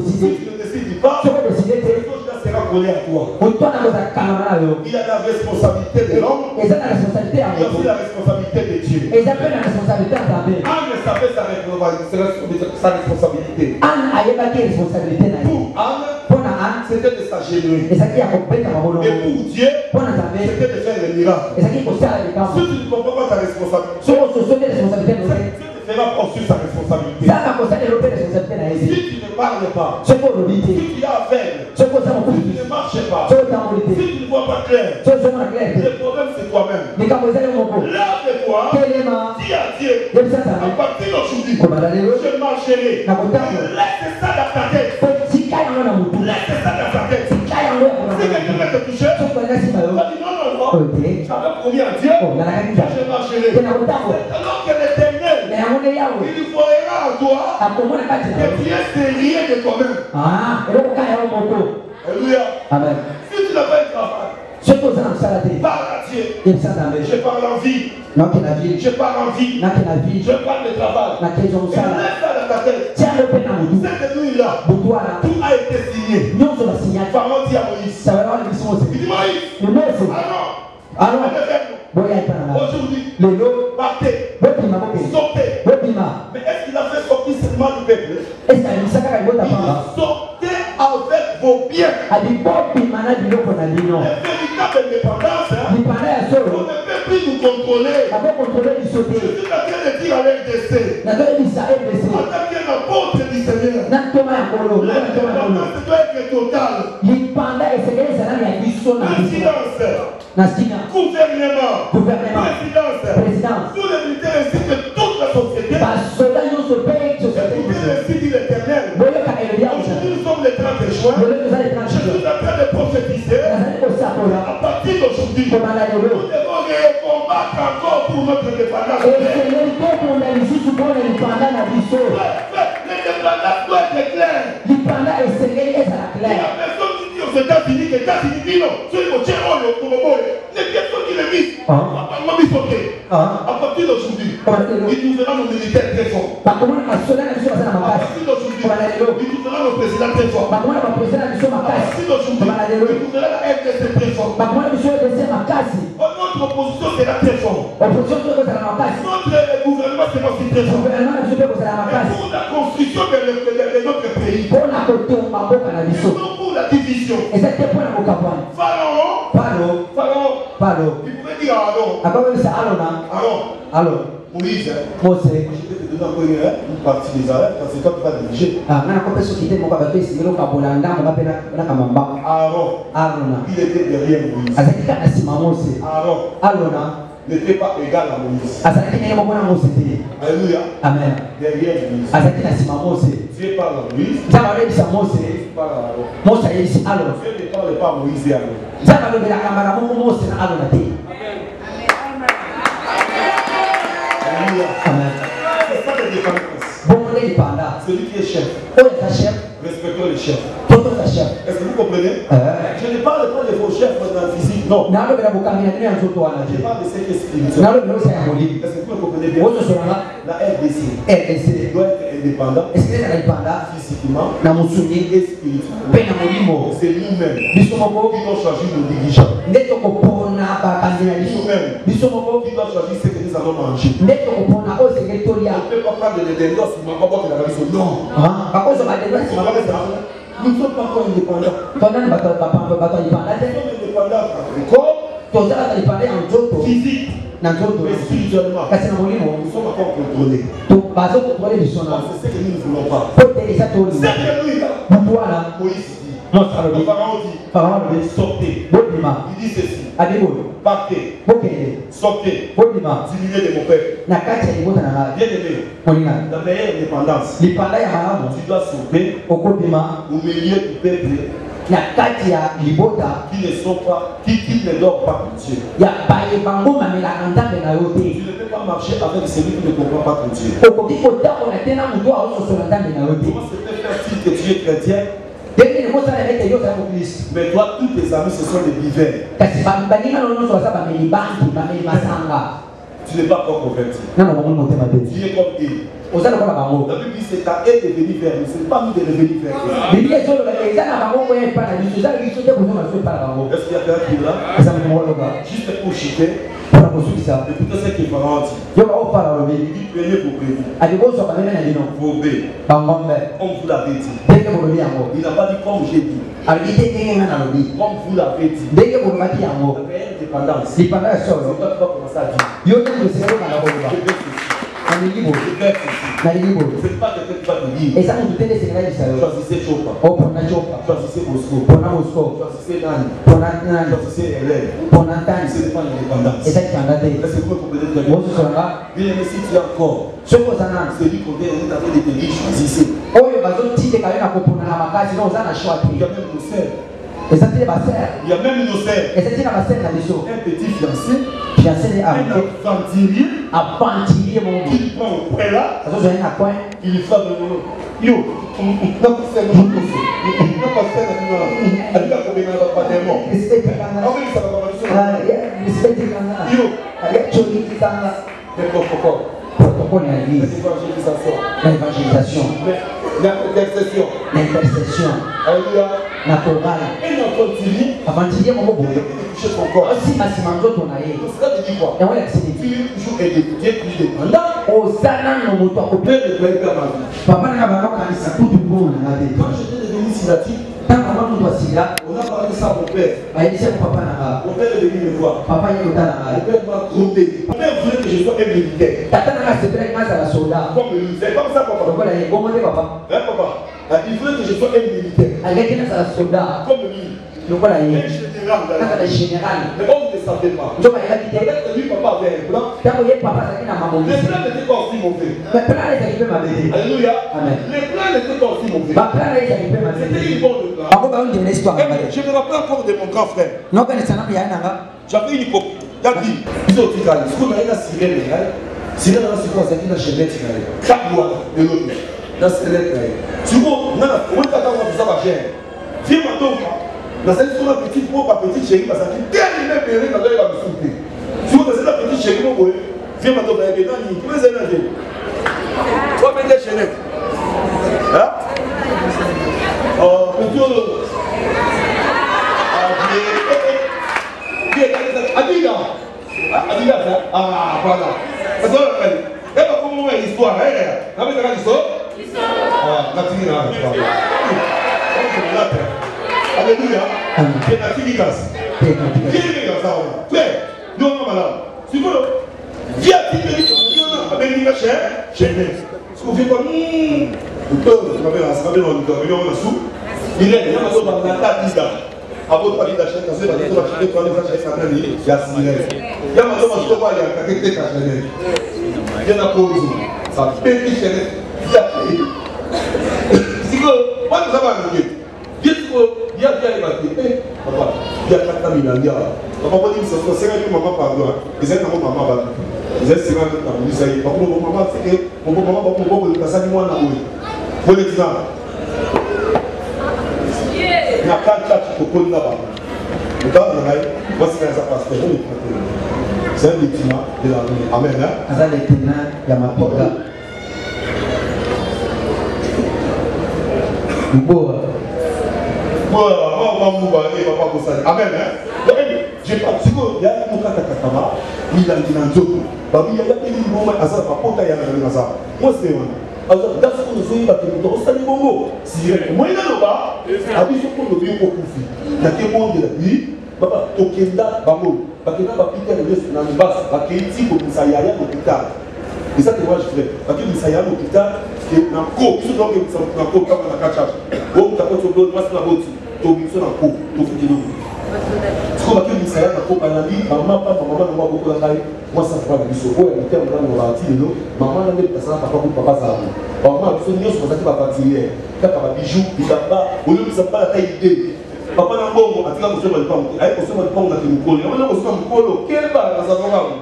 Si tu ne décides pas, cette chose-là sera collée à toi. Il y a la responsabilité de l'homme. Il y a aussi la responsabilité de Dieu. Anne savait sa responsabilité. Pour Anne, c'était de s'agenouiller. Et pour Dieu, c'était de faire le miracle. Si tu ne comprends pas ta responsabilité, tu ne feras pas sur sa responsabilité. Si tu ne parles pas, si tu es aveugle, si tu ne marches pas, si tu ne vois pas clair, le problème c'est toi-même. Lève-toi, dis à Dieu, à partir d'aujourd'hui, je marcherai. Laisse ça dans ta tête. Laisse ça dans ta tête. Si quelqu'un va te toucher, tu vas dire non, j'avais promis à Dieu, je marcherai. Alors que l'éternel, il voyera en toi que tu es sérieux de toi-même. Alléluia. Si tu n'as pas un travail, parle à Dieu. Je parle en vie. Je parle en vie. Je parle de travail. Et laisse ça dans ta tête. Cette nuit-là, tout a été signé. Pharaon dit à Moïse. Il dit Moïse, allons. Aujourd'hui, partez, sortez. Mais est-ce qu'il a fait sortir seulement du peuple? Il a sorti avec vos biens. Véritable indépendance, on ne peut plus nous contrôler. Je suis en train de dire à l'RDC, en tant qu'un apôtre du Seigneur, l'indépendance doit être totale. Présidence, gouvernement, présidence, tous les militaires ainsi que toute la société. Écoutez ainsi dit l'Éternel. Aujourd'hui nous sommes les 30 juin. Je suis en train de prophétiser. À partir d'aujourd'hui, nous devons combattre encore pour notre indépendance. bino soki kotie oyo koboboye nebiet soki lemise babango biso te à partir d'aujourd'hui il trouvera nos militaires très forts à partir d'aujourd'hui il trouvera nos présidents très forts à partir d'aujourd'hui il trouvera la FDC très fort notre opposition sera très fort notre gouvernement sera aussi très fort pour la construction de notre pays pour la division Pharaon il pouvait dire alors Moïse, je vais te donner une partie des arrêts parce que toi tu vas diriger. Aaron, il était derrière Moïse. Aaron n'était pas égal à Moïse. Alléluia. Amen. Derrière Moïse. Dieu parle à Moïse. Dieu parle à Aaron. Dieu ne parle pas à Moïse et Aaron. Amen. C'est pas de dépendance. Celui qui est chef. Respectons les chefs. Est-ce que vous comprenez? Je ne parle pas de vos chefs dans le physique, non. Je parle de ce qui est spirituel. Est-ce que vous me comprenez bien? La RDC doit être indépendante physiquement et spirituellement. C'est nous-mêmes qui doivent choisir nos dirigeants. Nous-mêmes qui doivent choisir ce que nous allons manger. On ne peut pas prendre des dépenses si on n'a pas de la raison. Non. Nous ne sommes pas encore indépendants. Nous sommes indépendants physique, mais spirituellement. Nous sommes encore contrôlés. C'est ce que nous ne voulons pas. C'est que Moïse dit. Pharaon dit sortez. Il dit ceci. Partez. Sortez. Diminuez de mon peuple. Bien-aimé. La meilleure indépendance. Tu dois sauver au milieu du peuple qui ne dort pas pour Dieu. Tu ne peux pas marcher avec celui qui ne comprend pas ton Dieu. Comment se peut faire-t-il que tu es chrétien? Mais toi, tous tes amis, ce sont des vivants. Tu n'es pas encore converti. Tu es comme eux. La Bible dit c'est à eux de venir vers nous, ce n'est pas nous de venir vers eux. Est-ce qu'il y a quelqu'un qui est là? Juste pour chuter. Écoutez ce qu'il Pharaon dit. Il dit prenez vos brebis. Vos bœufs. Comme vous l'avez dit. Il n'a pas dit comme j'ai dit. Comme vous l'avez dit. La réelle dépendance. C'est toi qui vas commencer à dire. C'est pas quelqu'un qui va te dire. Choisissez Chopa. Choisissez Bosco. Choisissez Nani. Choisissez Hélène. Ce n'est pas l'indépendance. Est-ce que vous comprenez très bien? Bien aimé, si tu es encore celui qu'on vient de te dire, choisissez. Il y a même nos sœurs. Il y a même nos sœurs. Un petit fiancé, un aventurier, qui prend au près là, il fait de yo, l'évangélisation, l'intercession, la chorale, avant-hier, mon beau, toucher son corps. Si ma simanzo ton aïe, ça te dit quoi? Et on l'a dit, tu toujours aidé, tu es plus dépendant. Aux années, on m'a coupé de faire ma vie. Papa n'a pas dit tout du bon. Quand j'étais devenu silatique, tant qu'on doit s'y là, on a parlé de ça à mon père. Il dit, c'est mon papa n'a. Mon père est venu me voir. Papa est au Mon père m'a groupé. Mon père voulait que je sois un militaire. Tata n'a pas fait grâce à la soldat. Comme c'est comme ça, papa. Voilà, il est bon, papa. Papa. Il voulait que je sois un militaire. Avec une soldat. Comme lui. Donc voilà, il est général. Mais on ne savait pas. Peut-être que lui, papa avait un plan. Les plans n'étaient pas aussi mauvais. Alléluia. Les plans n'étaient pas aussi mauvais. C'était une bonne plan. Je me rappelle encore de mon grand frère. J'avais une époque. Dadi, ils ont dit que ce qu'on a eu la sirène, sirène dans la séquence, c'est une chaînette. 4 mois de l'autre. Dans cette lettre. Tu vois, on a fait ça. Viens maintenant. Dans cette histoire, petite peau, pas petite chérie, parce que terminé, péré, dans le va me souffler. Si vous êtes la petite chérie, vous voyez, viens maintenant, vous avez bien dit, qui vous avez dit? Toi, mais des chénettes. Hein? Oh, petit Olo. Adiga. Adiga, ça? Ah, voilà. C'est ça, la peine. Et pas comment est l'histoire, hein? Vous avez l'histoire? Ah, la fille là. Alléluia. Et la fille casse. Qui est ça? Frère, nous on est malade. Si vous voulez, viens à Tigre, avec une chaîne, chaîne. Ce qu'on fait comme. Vous pouvez, vous avez un scandale dans le million de sous. Il est, il y a un peu dans la tête. Avant de parler de la chaîne, parce que la chaîne, il y a il y a silence. Il y a un peu de temps, il y a quelques chaînes. Il y a un peu de temps. Ça fait une chaîne. Si vous, moi, nous avons un guide. Il y a bien les bâtiments. Papa, il y a 4 000 ans. Papa, on dit que c'est un peu maman pardon. Ils sont comme maman pardon. Ils sont comme maman. Ils sont comme maman. C'est que maman va pour le passage moi na oui. Pour le dire. Il y a 4 chats qui sont là-bas. Le temps de la moi c'est un pasteur. C'est un bâtiment de la rue. Amen. C'est un bâtiment de la rue. Amen. J'ai pas dit que il y a un cas Kakama, il a dit dans Zoku. Babi, il y a des moments à ça, pas pour tailler dans ça. Moi, c'est moi. Alors, dans ce qu'on fait, il va te dire, on s'en est bon. Si moi, il y a le bas, avec ce qu'on veut au Koufi. Il y a des moments de la vie, papa, Tokenda, Bamo, Bakena, Bakita, le reste, dans le bas, Baketi, comme ça, il y a un hôpital. Et ça, c'est moi, je fais. Parce que ça y a un hôpital, qui est dans le corps, qui est dans le corps, comme on a 4 charges. Bon, tu as pas de problème, moi, c'est la route. Tu as mis ça dans le corps, tu as fait des noms. Ce qu'on va dire, c'est que maman, papa, maman, maman, beaucoup de taille. Moi, ça fait pas de bisous. Ouais, le terme dans le bâti, maman, n'a pas ça, papa, papa, ça. Maman, tu sais, nous, ça va partir. Quand tu as bijou, il n'a pas, au lieu de ça, pas la taille idée. Papa, n'a pas, on a dit, on a pas, on a dit, on a pas, on a dit, on a dit, on a dit, on quel bas, ça va.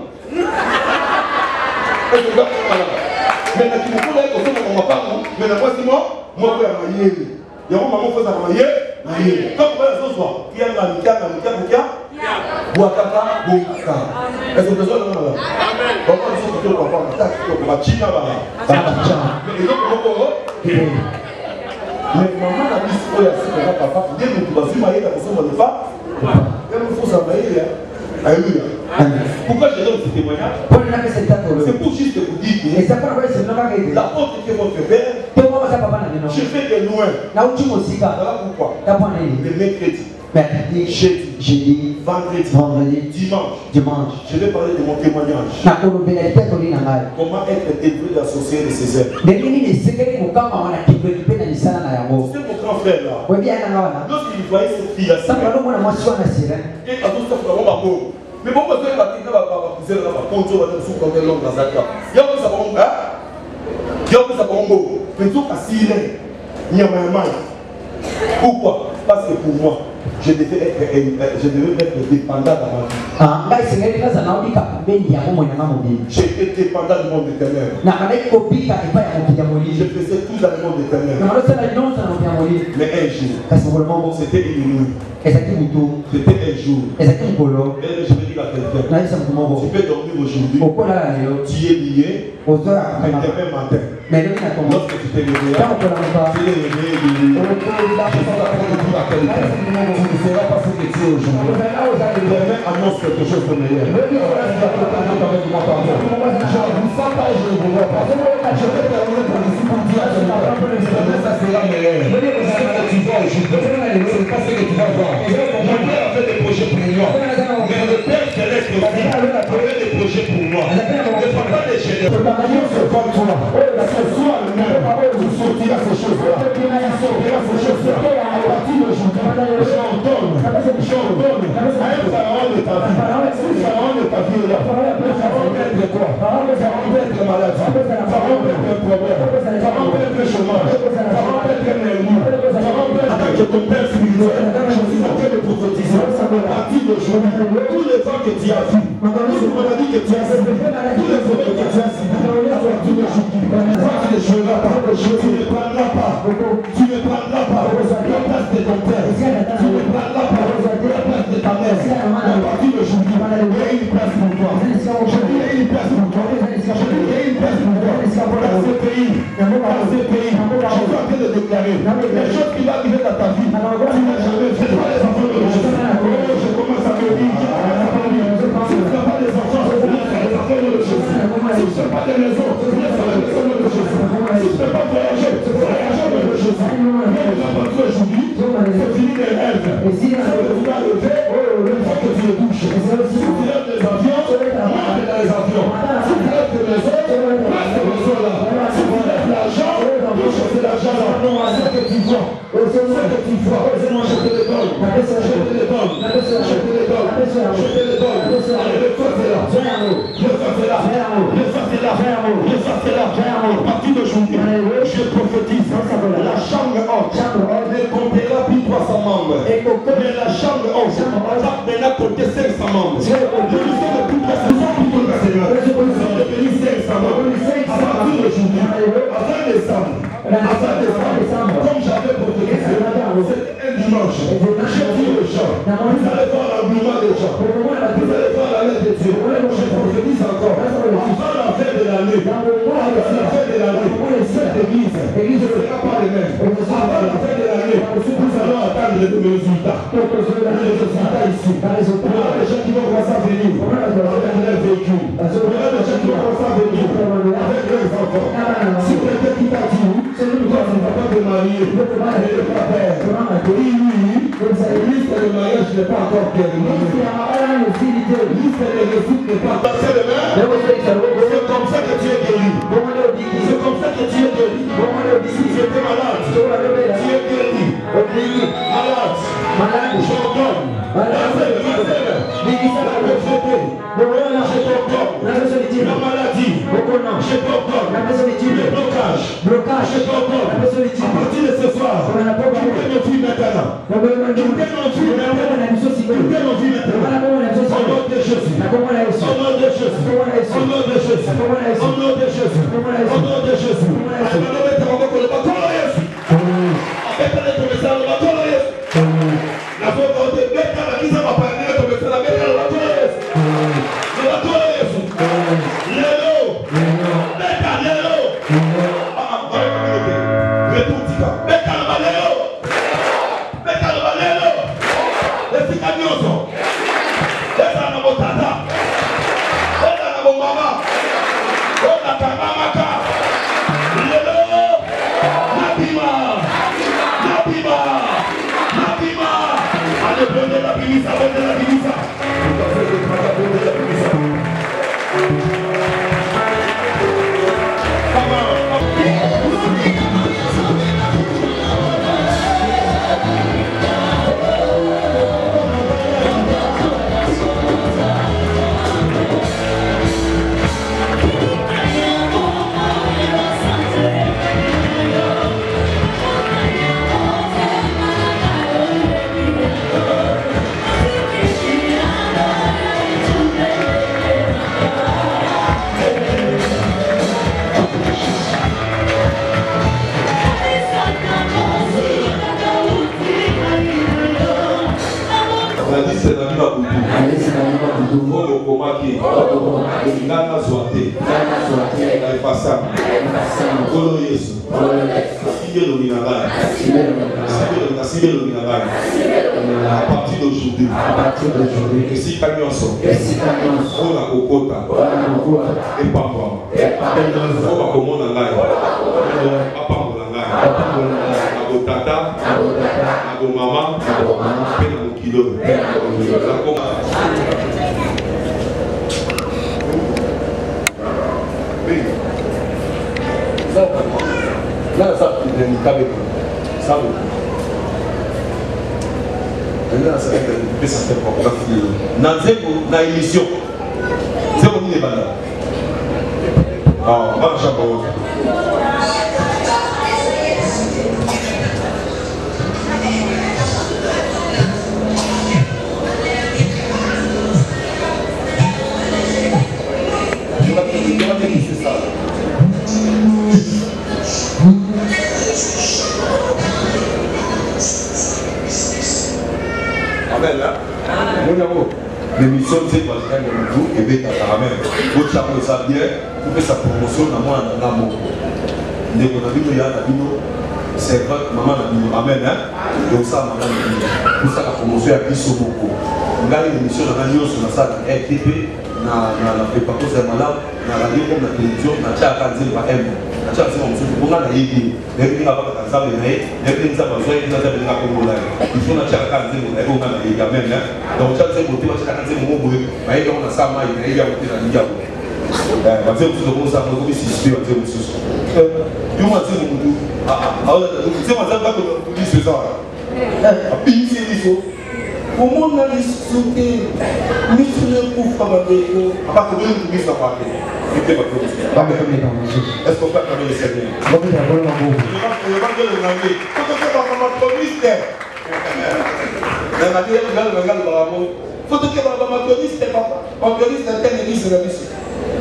Mais tu me connais, on va pas, mais la voici moi, moi, je vais à ma yéli. Il y a un moment où je vais à ma yéli. Comme on va la soir, qui a la mica, Boakaka, Boakaka. Est-ce que vous avez besoin de moi? Comment est-ce que tu vas voir la taxe pour la China? Mais maman a dit ce qu'il y a ce papa, dès que tu vas sur ma yéli, la personne va le faire. Il faut s'envahir. Alléluia. Pourquoi je donne ce témoignage? C'est pour juste vous dire que l'apôtre qui est votre père, je fais de loin. Voilà pourquoi. Le mercredi, jeudi, vendredi, dimanche, je vais parler de mon témoignage. Comment être élevé d'associé de ses œuvres. C'est mon grand frère là. Lorsqu'il voyait cette fille assise, et à tout ça, on va voir. Mais bon, parce que la fille va pousser là, va prendre sur la soupe quand elle est longue dans sa carte. Il y a un peu ça pour moi. Il y a un peu ça pour moi. Mais tout à 6 ans, il y a un mal. Pourquoi? Parce que pour moi, je devais être dépendant d'avant. J'étais dépendant du monde éternel. Je faisais tout dans le monde éternel. Mais un jour, c'était une nuit. C'était un jour. Et je me dis à quelqu'un, tu peux dormir aujourd'hui, tu es lié, mais demain matin, lorsque tu t'es réveillé, tu es réveillé, tu ne feras pas ce que tu es aujourd'hui. Demain annonce quelque chose de meilleur. Je ne vous sens pas et je ne vous vois pas. Je vais terminer par ici pour dire que demain ça sera meilleur. Ce que tu vois aujourd'hui, c'est pas ce que tu vas voir. Mon père avait des projets pour moi. Mais le Père Céleste aussi avait des projets pour moi. Le papa des généraux. C'est comme toi. Ce soir même, tu sortiras ces choses-là. Tu sortiras ces choses-là. À partir d'aujourd'hui, j'ordonne à un pharaon de ta vie. Un pharaon de ta vie là. Pharaon d'être quoi? Pharaon d'être maladie. Pharaon d'être problème. Pharaon d'être chômage. Pharaon d'être ennemi. Pharaon d'être ton père spirituel. Je suis en train de prophétiser. À partir d'aujourd'hui, tous les gens que tu as vus, tous les maladies que tu as vues, tous les problèmes que tu as vus, à partir d'aujourd'hui, tu ne joueras pas. Tu ne prendras pas. Tu ne prendras pas la place de ton père. Tu ne prendras pas À partir d'aujourd'hui, il y a une place pour toi. Il y a une place pour toi. Il y a une place pour toi. Dans ce pays, je suis en train de déclarer les choses qui vont arriver dans ta vie. Tu n'as jamais fait les enfants de Jésus. Je commence à me dire, si tu n'as pas des enfants, c'est les enfants de Jésus. Si tu n'as pas des maisons, c'est les maisons de Jésus. Si tu n'as pas voyagé, c'est les voyageurs de Jésus. Mais à partir d'aujourd'hui, c'est fini les rêves. Si tu vas lever, il faut que tu les touches. Si tu lèves des avions, monte dans les avions. Si tu lèves des maisons, passe ces maisons-là. Si tu lèves l'argent, touche ces l'argent-là. Ce que tu vois, ce que tu vois, je te les donne. Je te les donne. Je te les donne. Je te les donne. Allez, le feu c'est là. Le feu c'est là. Le feu c'est là. Le feu c'est là. À partir d'aujourd'hui, je prophétise. La chambre haute ne comptera plus 300 membres. Mais la chambre haute va maintenant compter 500 membres. Je lui fais de plus 300 membres. Ça va devenir 500 membres. À partir d'aujourd'hui, avant décembre, comme j'avais prophétisé, c'était un dimanche. J'ai dit aux gens, vous allez voir l'engouement des gens. Vous allez voir la lettre de Dieu. Je prophétise encore. Avant la fin de l'année, cette église ne sera pas les mêmes. Avant la fin de l'année, nous allons attendre les résultats. Les résultats ici. Il y aura des gens qui vont commencer à venir avec leurs véhicules. Il y aura des gens qui vont commencer à venir avec leurs enfants. Si quelqu'un qui t'a dit, c'est nous, toi, tu ne vas pas te marier, mais le père, oui, liste de mariage n'est pas encore terminée. Liste de réussite n'est pas encore terminée. C'est comme ça que tu es guéri. C'est comme ça que tu es guéri. Si tu étais malade, tu es guéri. Malade, je t'ordonne. La maladie, je t'ordonne. Le blocage, je t'ordonne. À partir de ce soir, quittez nos vies maintenant. Quittez nos vies maintenant. Au nom de Jésus. Au nom de Jésus. Au nom de Jésus. Au nom de Jésus. Au nom de Jésus. À partir d'aujourd'hui, que si camion sont, on a au quota, et pas moi. On va comment on a l'air, à part on a l'air, à vos tata, à vos mamans, et à vos kilo. Là, ça, c'est un cabé. Ça, là, ça fait ça dans l'émission. C'est mon idée. Ah, va Japon. Amen. Nous c'est quoi ça et bien quand même votre chapeau ça bien pour que ça promotion dans moi dans l'amour dès qu'on a vu il y a la bino c'est vrai maman la bino amen hein donc ça maman la bino pour ça la promotion à biso beaucoup on a une émission dans la news sur la salle RTP na préparation c'est malade na radio comme la télévision na cha kanzi ba m na cha c'est mon souci pour na yiki depuis la baka kanza na yé depuis ça va faire ça ça na ko la il faut na cha kanzi na ko na yiki amen hein donc cha c'est motivé cha kanzi mo boye ba yiki on a ça mai na yiki ya ko na yiki ba c'est tout comme ça ko bi si si ba c'est tout yo ma c'est mo c'est ma ça ba ko di ce ça a puis c'est il faut au monde a discuté mais tu ne peux pas m'aider à part que nous nous sommes pas est-ce qu'on peut parler de Seigneur faut que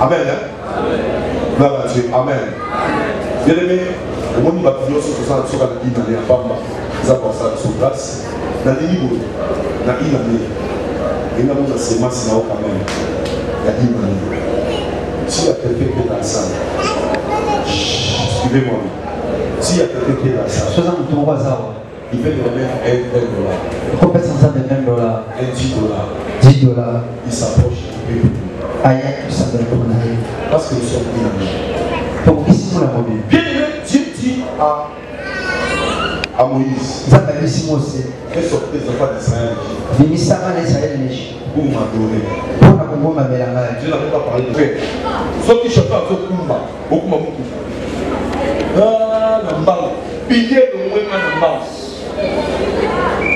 amen amen bien aimé le monde va toujours sur ça sur la vie dans les femmes ça pour ça sur place dans les livres dans une année et dans mon semence là quand même il y a une année si il y a quelqu'un qui est dans la salle suivez-moi si il y a quelqu'un qui est dans la salle il peut remettre $1 combien de $20 $10 il s'approche il peut parce que nous sommes une année bien aimé Dieu dit à Moïse fais sortir les enfants d'Israël pour m'adorer Dieu n'avait pas parlé de paix sauf qu'il chantait un peu Kumba beaucoup m'amoukou Nambao pilier le moins Nambao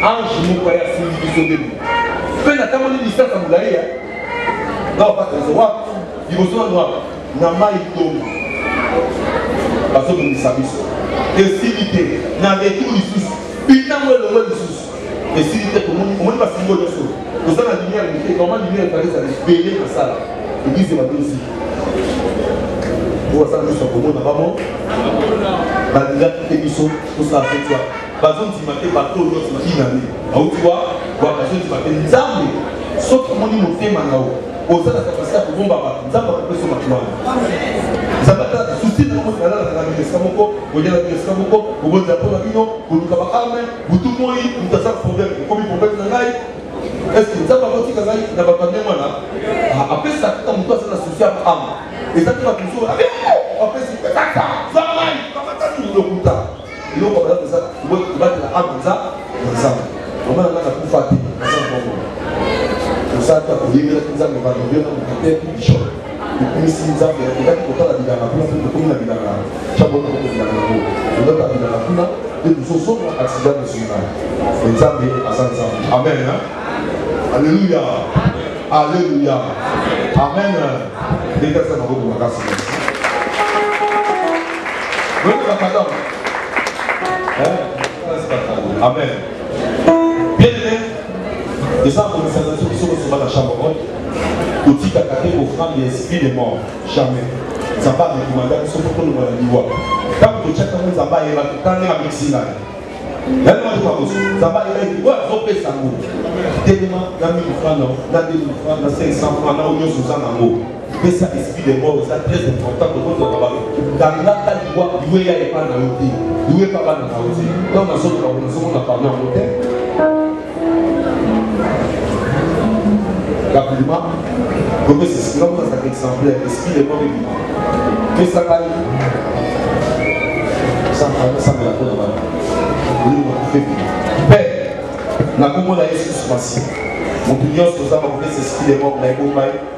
ange moukoya sili bisodemu pe na tamoni distance à Moulaïa non pas que roi il vous soit noir Nama itomba parce que nous savons et s'il était dans les tours ici pinamo le roi ici et s'il était comme on va se voir dessus nous avons la lumière comment la lumière paraît ça révéler dans ça l'église va bien aussi pour ça nous sommes comme on a vraiment la émission tout ça fait toi par exemple tu m'as bateau l'autre une année où tu vois par exemple tu m'as nzambe sauf que mon dit monter manao aux la capacité pour bomba nzambe va passer sur ma Zabata souci de mon canal à la Escamoko, au Yala Escamoko, au Bon Japon Avino, au Lukabahame, au Toumoui, au Tassa problème, comme il problème de Naï. Est-ce que Zaba Boti Kazaï n'a pas de là? Après ça, quand on doit s'associer à Am, et ça va toujours avec après c'est Tata, Zamaï, Kamata, nous le Kuta. Et donc, on va faire ça, on va faire la Am, ça, on va la plus fatiguée, pour ça, tu as oublié que les hommes vont venir dans le côté du choc. Et si nous avons des gens qui ont la vie dans la poule, comme la vie dans la chambre de la poule, nous avons la vie dans la poule, et nous sommes en accident de suivant. Les hommes à Saint-Saint. Amen. Alléluia. Alléluia. Amen. Les personnes ont beaucoup de grâce. Amen. Bien aimé, les gens ont des sensations qui sont dans la chambre haute. Au titre à offrande l'esprit des morts, jamais. Ça va me demander à ce que nous allons voir. Quand tu checkes comme ça, il va tout le temps avec Sina. Là, nous allons voir ça va il va voir ça mot. Tellement, dans 1000 francs, dans 2000 francs, dans 500 francs, dans 1 000 amour. Mais ça, l'esprit des morts, c'est très important pour nous. Dans la taille du bois, il n'y a pas de côté. Il n'y a pas de côté. Quand on a parlé en côté. Rapidement, comme c'est ce que l'on a cet exemplaire, l'esprit des morts vivants. Mais ça va ça me la donne dans la vie. Père, la commande à Jésus Massi. Mon opinion sur ça, c'est l'esprit des morts,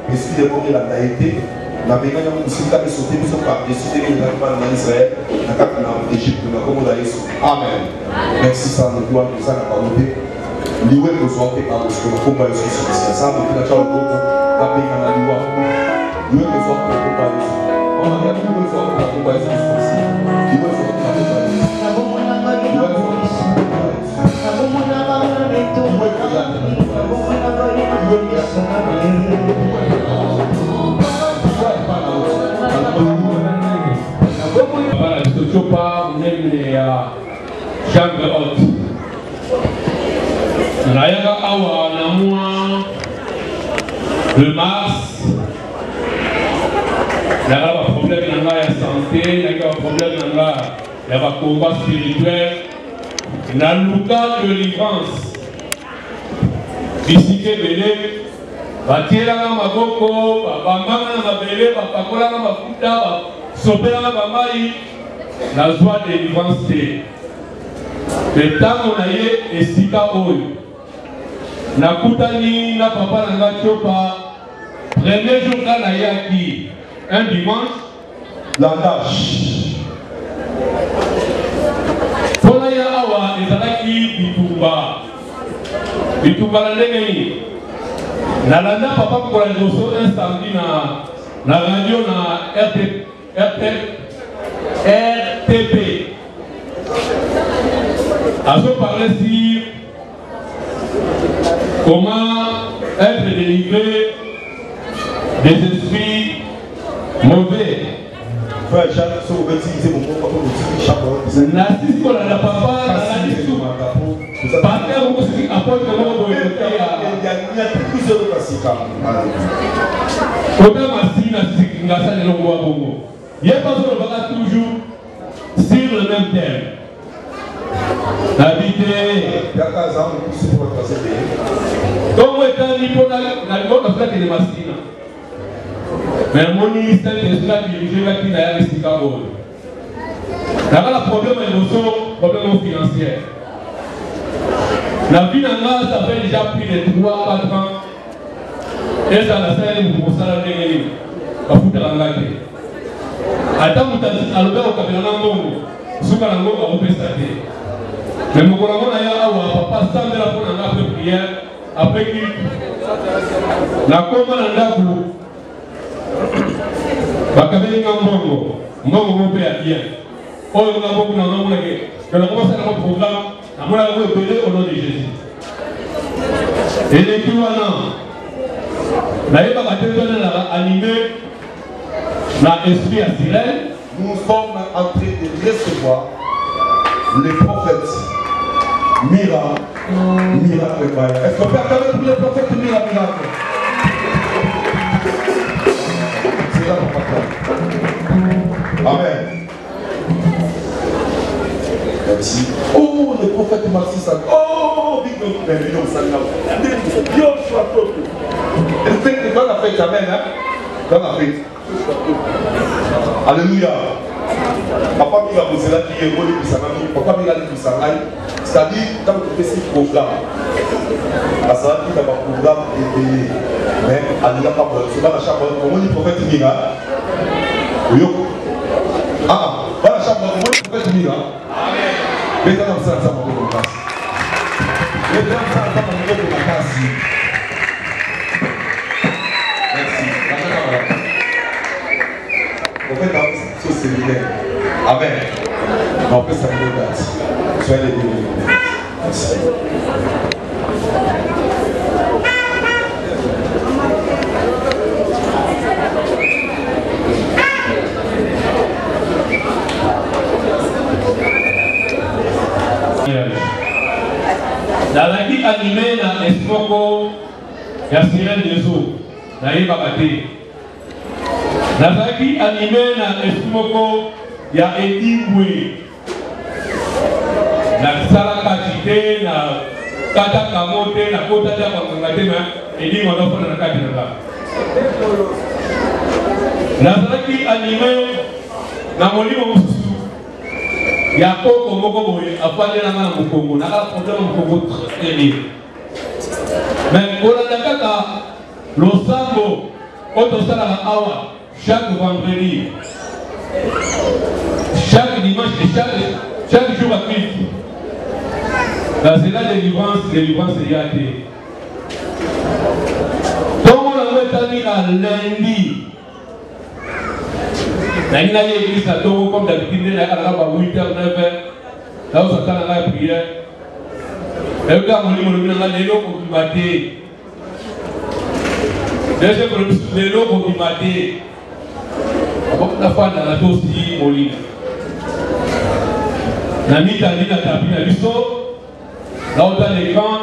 l'esprit des morts de la naïveté. La bénédiction de ce qui a sauté, nous sommes pas décidés de la Israël, la carte de l'Égypte, la commande à Jésus. Amen. Merci, ça nous doit nous en parler. Liwe besoin que par ce que le combat est sur ce ça me fait la charge de la paix à la liwa. Liwe besoin que le combat est sur. On a bien besoin que le combat est sur ce liwe besoin que le combat est sur. Voilà, je ne sais pas, même les chambres hautes. Nayaka awa na mwa de mars, il y a un problème de santé, il y a un problème de combat spirituel. Il y a un cas de délivrance. Ici, Belé, Batira Maboko, Bamana Mabele, Bapakola Mafuta, Sopela Bamai, la joie de délivrance. Le temps on a eu et Sika Oyo. Nakutani na papa nanga chopa. Premier jour quand on a eu un dimanche, langage. Pour la yawa, les alaki bitumba. Bitumba la ndenge. Nalanda papa pour la dosso un samedi na radio na RTP. À ce parler sur comment être délivré des esprits mauvais. Frère Jacques, si vous pouvez utiliser mon mot, Narcisse pour la papa, parce que vous aussi apporte le mot de il y a plusieurs classiques. Autant Massi, Narcisse, Ngassa, les Longo à Bongo. Il n'y a pas de toujours sur le même thème. Habiter. Comme étant Nippon, la grande affaire de Massina. Mais mon ministère de l'État dirigé la qui n'a pas de Chicago. Là-bas, le problème est problème financier. La vie d'un gars, ça fait déjà plus de 3-4 ans. Et ça a fait pour ça la dernière. Pas foutre la langue. Attends, vous avez alloué au cabinet Mongo. Souka la Mongo a repris sa tête. Mais mon commandant a eu papa sans la pour la après prière. Après qui la commande n'a pas bakabeli Mongo. Mongo mon père bien. Oh, on a beaucoup dans le monde. Que l'on commence à notre programme. On a repéré au nom de Jésus. Et l'équivalent. Là, il va animé l'esprit à sirène. Nous sommes en train de recevoir les prophètes. Miracle. Est-ce qu'on peut acclamer pour les prophètes miracle? C'est là qu'on va. Amen. Merci. Oh, le prophète Maxi Sal. Oh, big no, mais million Sal. Dieu soit tout. Et c'est que dans la fête, amen, hein? Dans la fête. Alléluia. Papa m'a posé là qui est volé pour sa famille. Papa m'a dit pour sa famille. C'est-à-dire, quand tu fais ce programme, parce que tu as un programme et mais elle n'a pas besoin. C'est pas la chambre. Comment dit prophète Mira? Oui. Ah, pas la chambre. Comment dit prophète Mira? Mais dans ça, ça va vous passer. Mais dans ça, ça va vous passer. Merci. On fait dans ce séminaire. Amen. On peut s'appeler date. Soyez les bénis. Merci. Dans la vie animée dans l'espoco, il y a sirène des eaux. Dans les babatés. Dans la vie animée dans l'espoco, il y a Ediboué. Dans Salakachité, dans Katakamote, dans Kota de Wakangate, Ediboué, on a fait dans la carte de là. Dans la vie animée dans Molimo Moussou. Il y a beaucoup de gens qui ont fait des Congo. Il y a un problème au Congo très bien. Mais au Rwanda, le sambo, chaque vendredi, chaque dimanche et chaque jour à Christ. C'est la délivrance est yatée. Donc on a mis à lundi. Dans l'église, comme d'habitude, à 8h, 9h, là où ça la prière. Et là, on dit les lots pour mater. La fois dans la dose dit Molina. La mise à l'île à tapis à l'issue. Là où dans l'écran,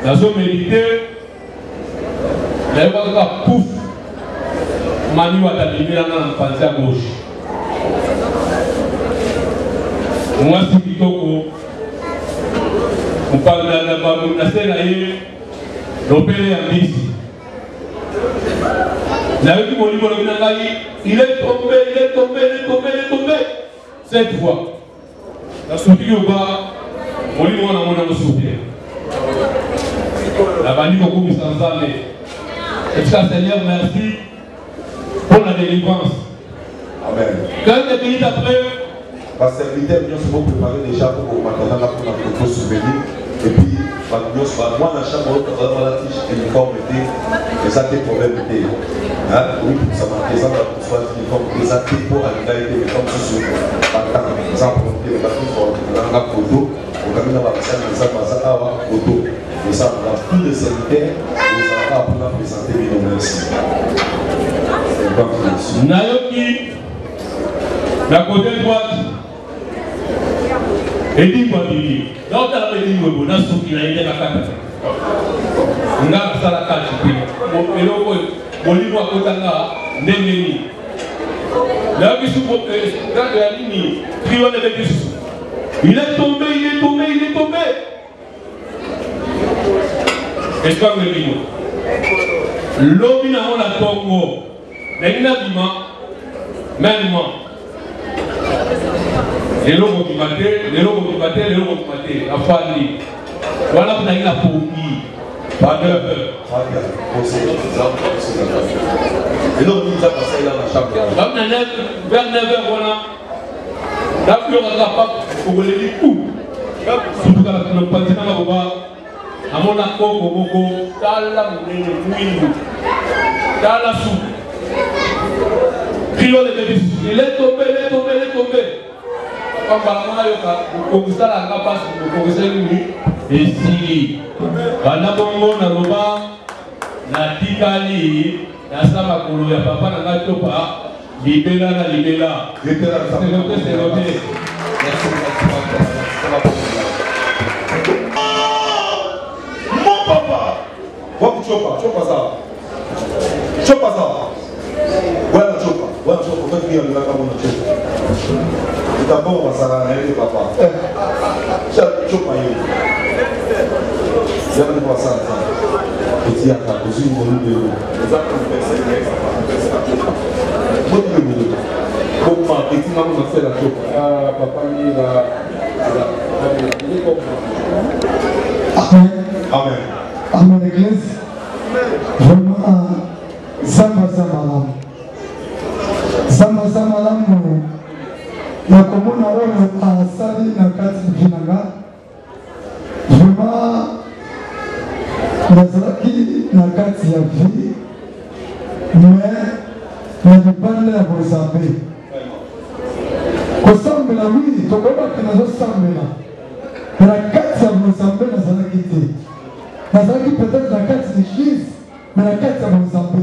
la zone méditée. Mais pouf, Manu va t'allumer dans la pensée à gauche. Moi, c'est plutôt on parle de la scène, l'opéré en ici. J'avais dit mon livre, il est tombé. Cette fois, la sortie au bas, mon livre, on a mon soutien. La bannière au bout sans arrêt. Et ça, Seigneur, merci pour la délivrance. Amen. Quelques minutes après, les serviteurs nous sont préparés déjà pour maintenant pour la photo souvenir. Et puis, moi, dans la chambre, dans la tige, uniforme était, et ça des problèmes était. Oui, ça m'a fait ça, la soit uniforme, et ça des pour la égalité, mais comme ce par exemple, les batteries pour la photo, on a mis dans la salle, ça passe à la photo. Et ça, dans tous les serviteurs, nous allons pour présenter les noms ici. Nayoki, la côté droite, et dit quoi, Bibi? Donc, tu as dit que tu as souffert, il a été la carte. On a fait la carte. Mon livre à côté de là, Néméni. Là, il est tombé. Est-ce que vous avez dit? L'homme n'a pas la Congo. Mais il n'a pas même moi. Les logos qui battaient, la famille. Voilà pour la pompi. Pas de peur. Et donc, il a passé là dans la chambre. Vers 9h, voilà. Là, il y aura la pape pour les coups. Surtout dans le patinage, on va. À mon accord, Tala Mouinou, Tala Sou. Il est tombé. Comme vous la capacité de et si, pendant bongo na loba, na tikali, na sama kolo ya papa na ngatopa, libela. C'est noté. Merci. Mon papa, chopa ça. Voilà chopa. Toi qui es là comme on chopa. C'est d'abord on va s'arranger papa. Chopa yo. J'aime pas ça. Petit à aussi une bonne de. Les actes de comment petit maman a fait la chopa. Papa il a Amen. Amen, Église. Vraiment, Zamba Zamalam, la commune a Sali Nakati Vinanga. Vraiment, Nazaki Nakati Yavi, mais la bande à Bozambe. Kosambela, oui, Tokoba Kanazo Sambela. Mais la carte à Bozambe, Nazaki. Nazaki peut-être la carte d'église, mais la carte à Bozambe.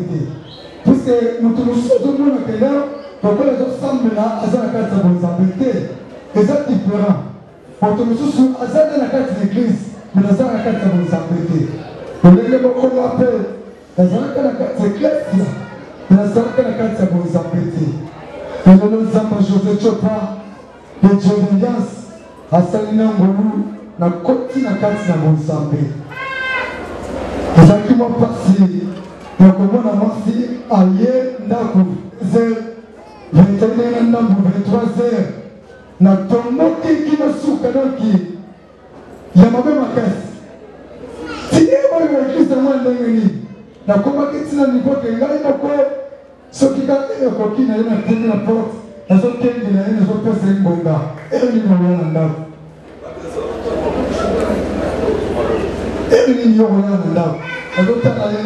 Puisque nous tous tout le monde que là, pourquoi les autres semblent là, à la carte à Bozambe. Et c'est différent. Pour tous nous, à la carte d'église, mais à la carte à Bozambe. Pour les gens qu'on appelle, à la carte d'église, mais à la carte à Bozambe. Et le nom de José Chopa, de Jovenias, à Salina Ngolu, na koti na kati na Bozambe. Ezaki mwa pasi ya komona mwasi aye ndako 21 ndambo 23h na tomoki kina suka noki ya mabe makasi tiye oyo eglise mwa ndenge nini nakomaki ntina nivo ke ngai moko soki kaka ekoki na ye na temi na porte nazokengela ye nazopesa ye ngonga eyo nini oya na ndako nini yokoya na ndako azotala ye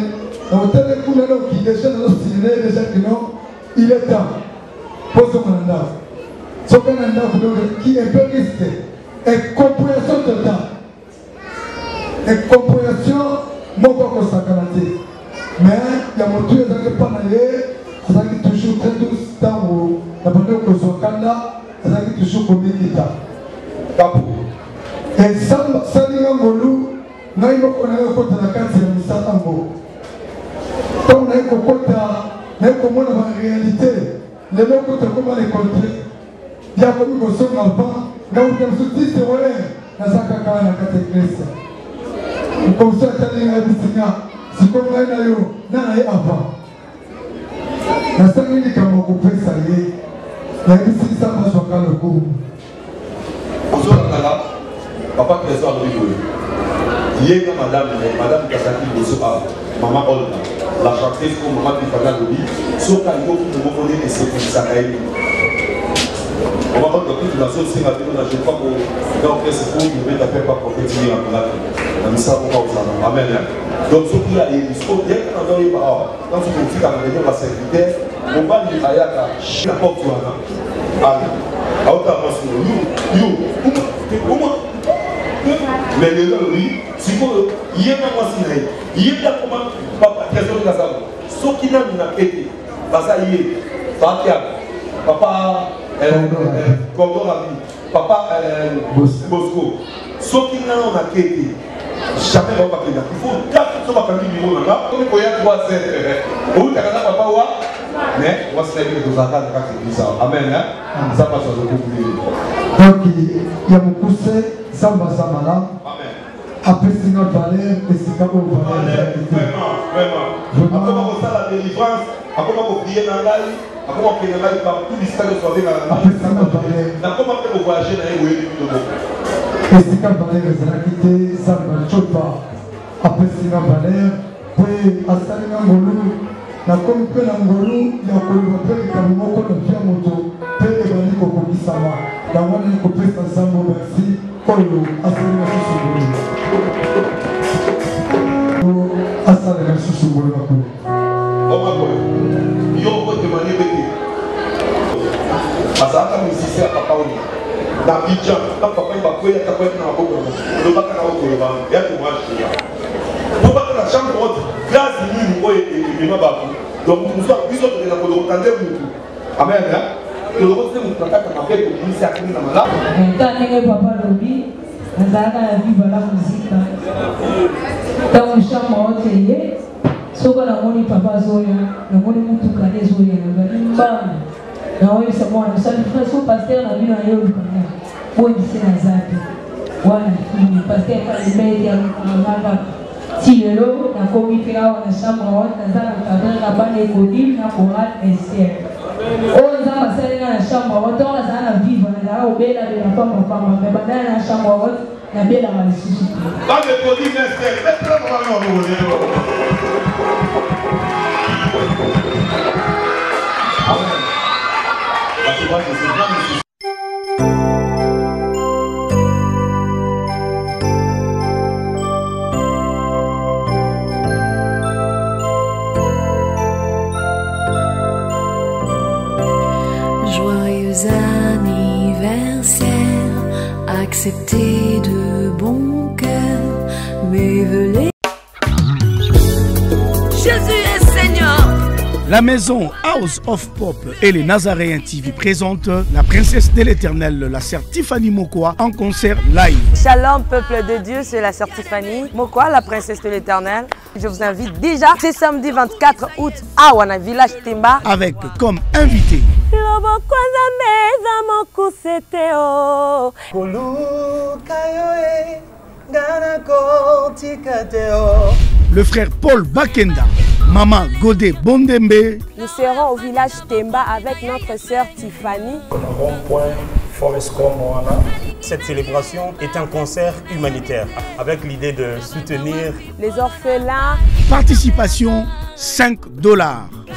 na otele kuna noki deja nazosine deja kino il est temps pozonga na ndako soki na ndako ki epekiste incompréhension totale incompréhension moko akosakana te mais ya motu ezalaki mpa na ye azalaki toujours très douce ntango na bande kozwa kanda azalaki toujours komikita kapo esalinga ngolu ngai moko na ye okota na kati ya misala ngo mais comment la réalité, les mots que tu as les contrées, il y a comme une chose avant, là où tu as soutenu tes relais, dans sa caca, dans la catégorie. Comme ça, tu as dit à Bissina, si comme là, il y a avant. Dans 5 minutes, quand on coupe ça, il y a ici, ça va choquer le coup. Papa Trésor rigole. Hier, madame Kassaki Bosoa, maman Olga, la chanteuse comme maman Pifana Loli, sauf qu'à l'époque, nous me connaissons et c'est pour ça qu'elle est. On va prendre toute la chose, c'est la vie, je crois que dans le c'est pour nous mettre à faire pas prophétiser en malade. On a mis ça pour ça. Amen. Donc, ce qui a été dit, il y a un endroit où, quand tu me dis qu'à venir la sécurité, on va lui aller à la porte de la Allez, à haute avance, comment mais les gens, oui, si vous y a un mois, il y a comment papa, question de la salle. Ce qui n'a pas été, papa, papa, Bosco, ce qui n'a pas été, jamais va pas il faut 4 sur ma famille du monde là, comme il y a 3 où tu as papa ou mais on va se lever de ça amen ça passe au coup donc il y a beaucoup de Samba Samala. Après, c'est notre valeur et c'est comme une valeur. Vraiment. Après, on va la délivrance. Après, on va prier dans l'ail. Après, on va prier dans l'ail par tout l'histoire de soirée dans l'ail. Après, c'est notre valeur. Après, on va voyager dans l'ail. Et c'est comme valeur, c'est la quitté, Samba Chopa. Après, c'est notre valeur. Puis, à Salinangolo, na comme que l'angolo, il y a un peu de Kamoko, le Fiamoto, peu de Bani Kokoki Sama. La one est coupée ensemble, merci. Kolo, asali na susubulu. Asali na susubulu na kule. Oma kule. Yo kote mani bete. Asaka misisi ya papa oni. Na Abidjan, na papa iba kweli atakwenda na maboko. Ndo baka na huko le bana. Yake mwashi ya. Ndo baka na chambre haute. Grâce nini oye ebima babu. Donc nous sommes biso to na kolo tande mutu. Amen hein. Le reste de mon contact m'a fait que je suis à la malade. Quand papa lobby, nous allons vivre la musique. Dans le champ entier, ce qu'on a moni papa Zoya, le moni moutou kane Zoya, le bam. Non, c'est moi, nous sommes frères pasteur, la vie dans le bon ici dans Zapi. Voilà, pasteur pas les médias, si le lot, la comité là, on a chambre haute, nous allons la bande écodile, la chorale Esther. Oh, nous avons passé dans la chambre haute, on a vivre, on a obéi la femme, mais dans la chambre haute, on a bien la malicieuse. Pas de écodile Esther, mais là, on va nous Joyeux anniversaire, acceptez de bon cœur, mais velez. Jésus est Seigneur. La maison House of Pop et les Nazaréens TV présentent la princesse de l'Éternel, la sœur Tiffany Mokwa, en concert live. Shalom peuple de Dieu, c'est la sœur Tiffany Mokwa, la princesse de l'Éternel. Je vous invite déjà, c'est samedi 24 août à Wana Village Temba. Avec comme invité le frère Paul Bakenda, Maman Godé Bondembe. Nous serons au village Temba avec notre sœur Tiffany. Cette célébration est un concert humanitaire avec l'idée de soutenir les orphelins. Participation $5.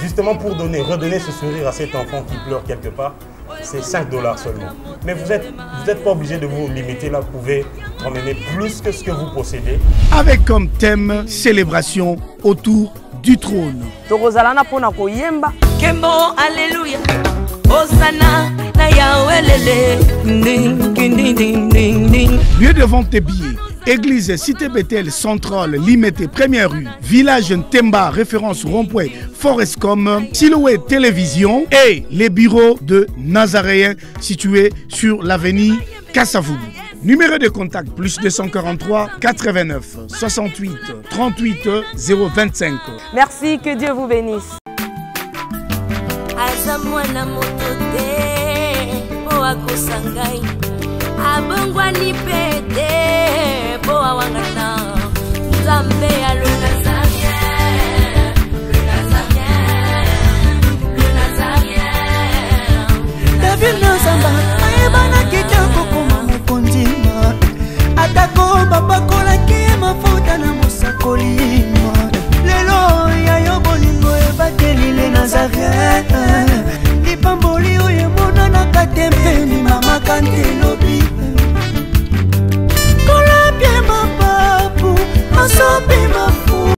Justement pour redonner ce sourire à cet enfant qui pleure quelque part, c'est $5 seulement. Mais vous êtes pas obligé de vous limiter là, vous pouvez emmener plus que ce que vous possédez. Avec comme thème célébration autour du trône. Kembo, alléluia. Hosanna, na Yahweh lele. Ding, ding, ding, ding, ding. Lieu de vente des billets. Église Cité Bethel Centrale, Limité, Première rue, Village Temba, référence rond-point, Forescom, Silhouette Télévision et les bureaux de Nazaréens situés sur l'avenue Kassavoum. Numéro de contact plus 243 89 68 38 025. Merci, que Dieu vous bénisse. aza mwana moto te po akosa ngai abongwani pe te po awangana nzambe ya le Nazarien, le Nazarien, le Nazarien, David Nozamba.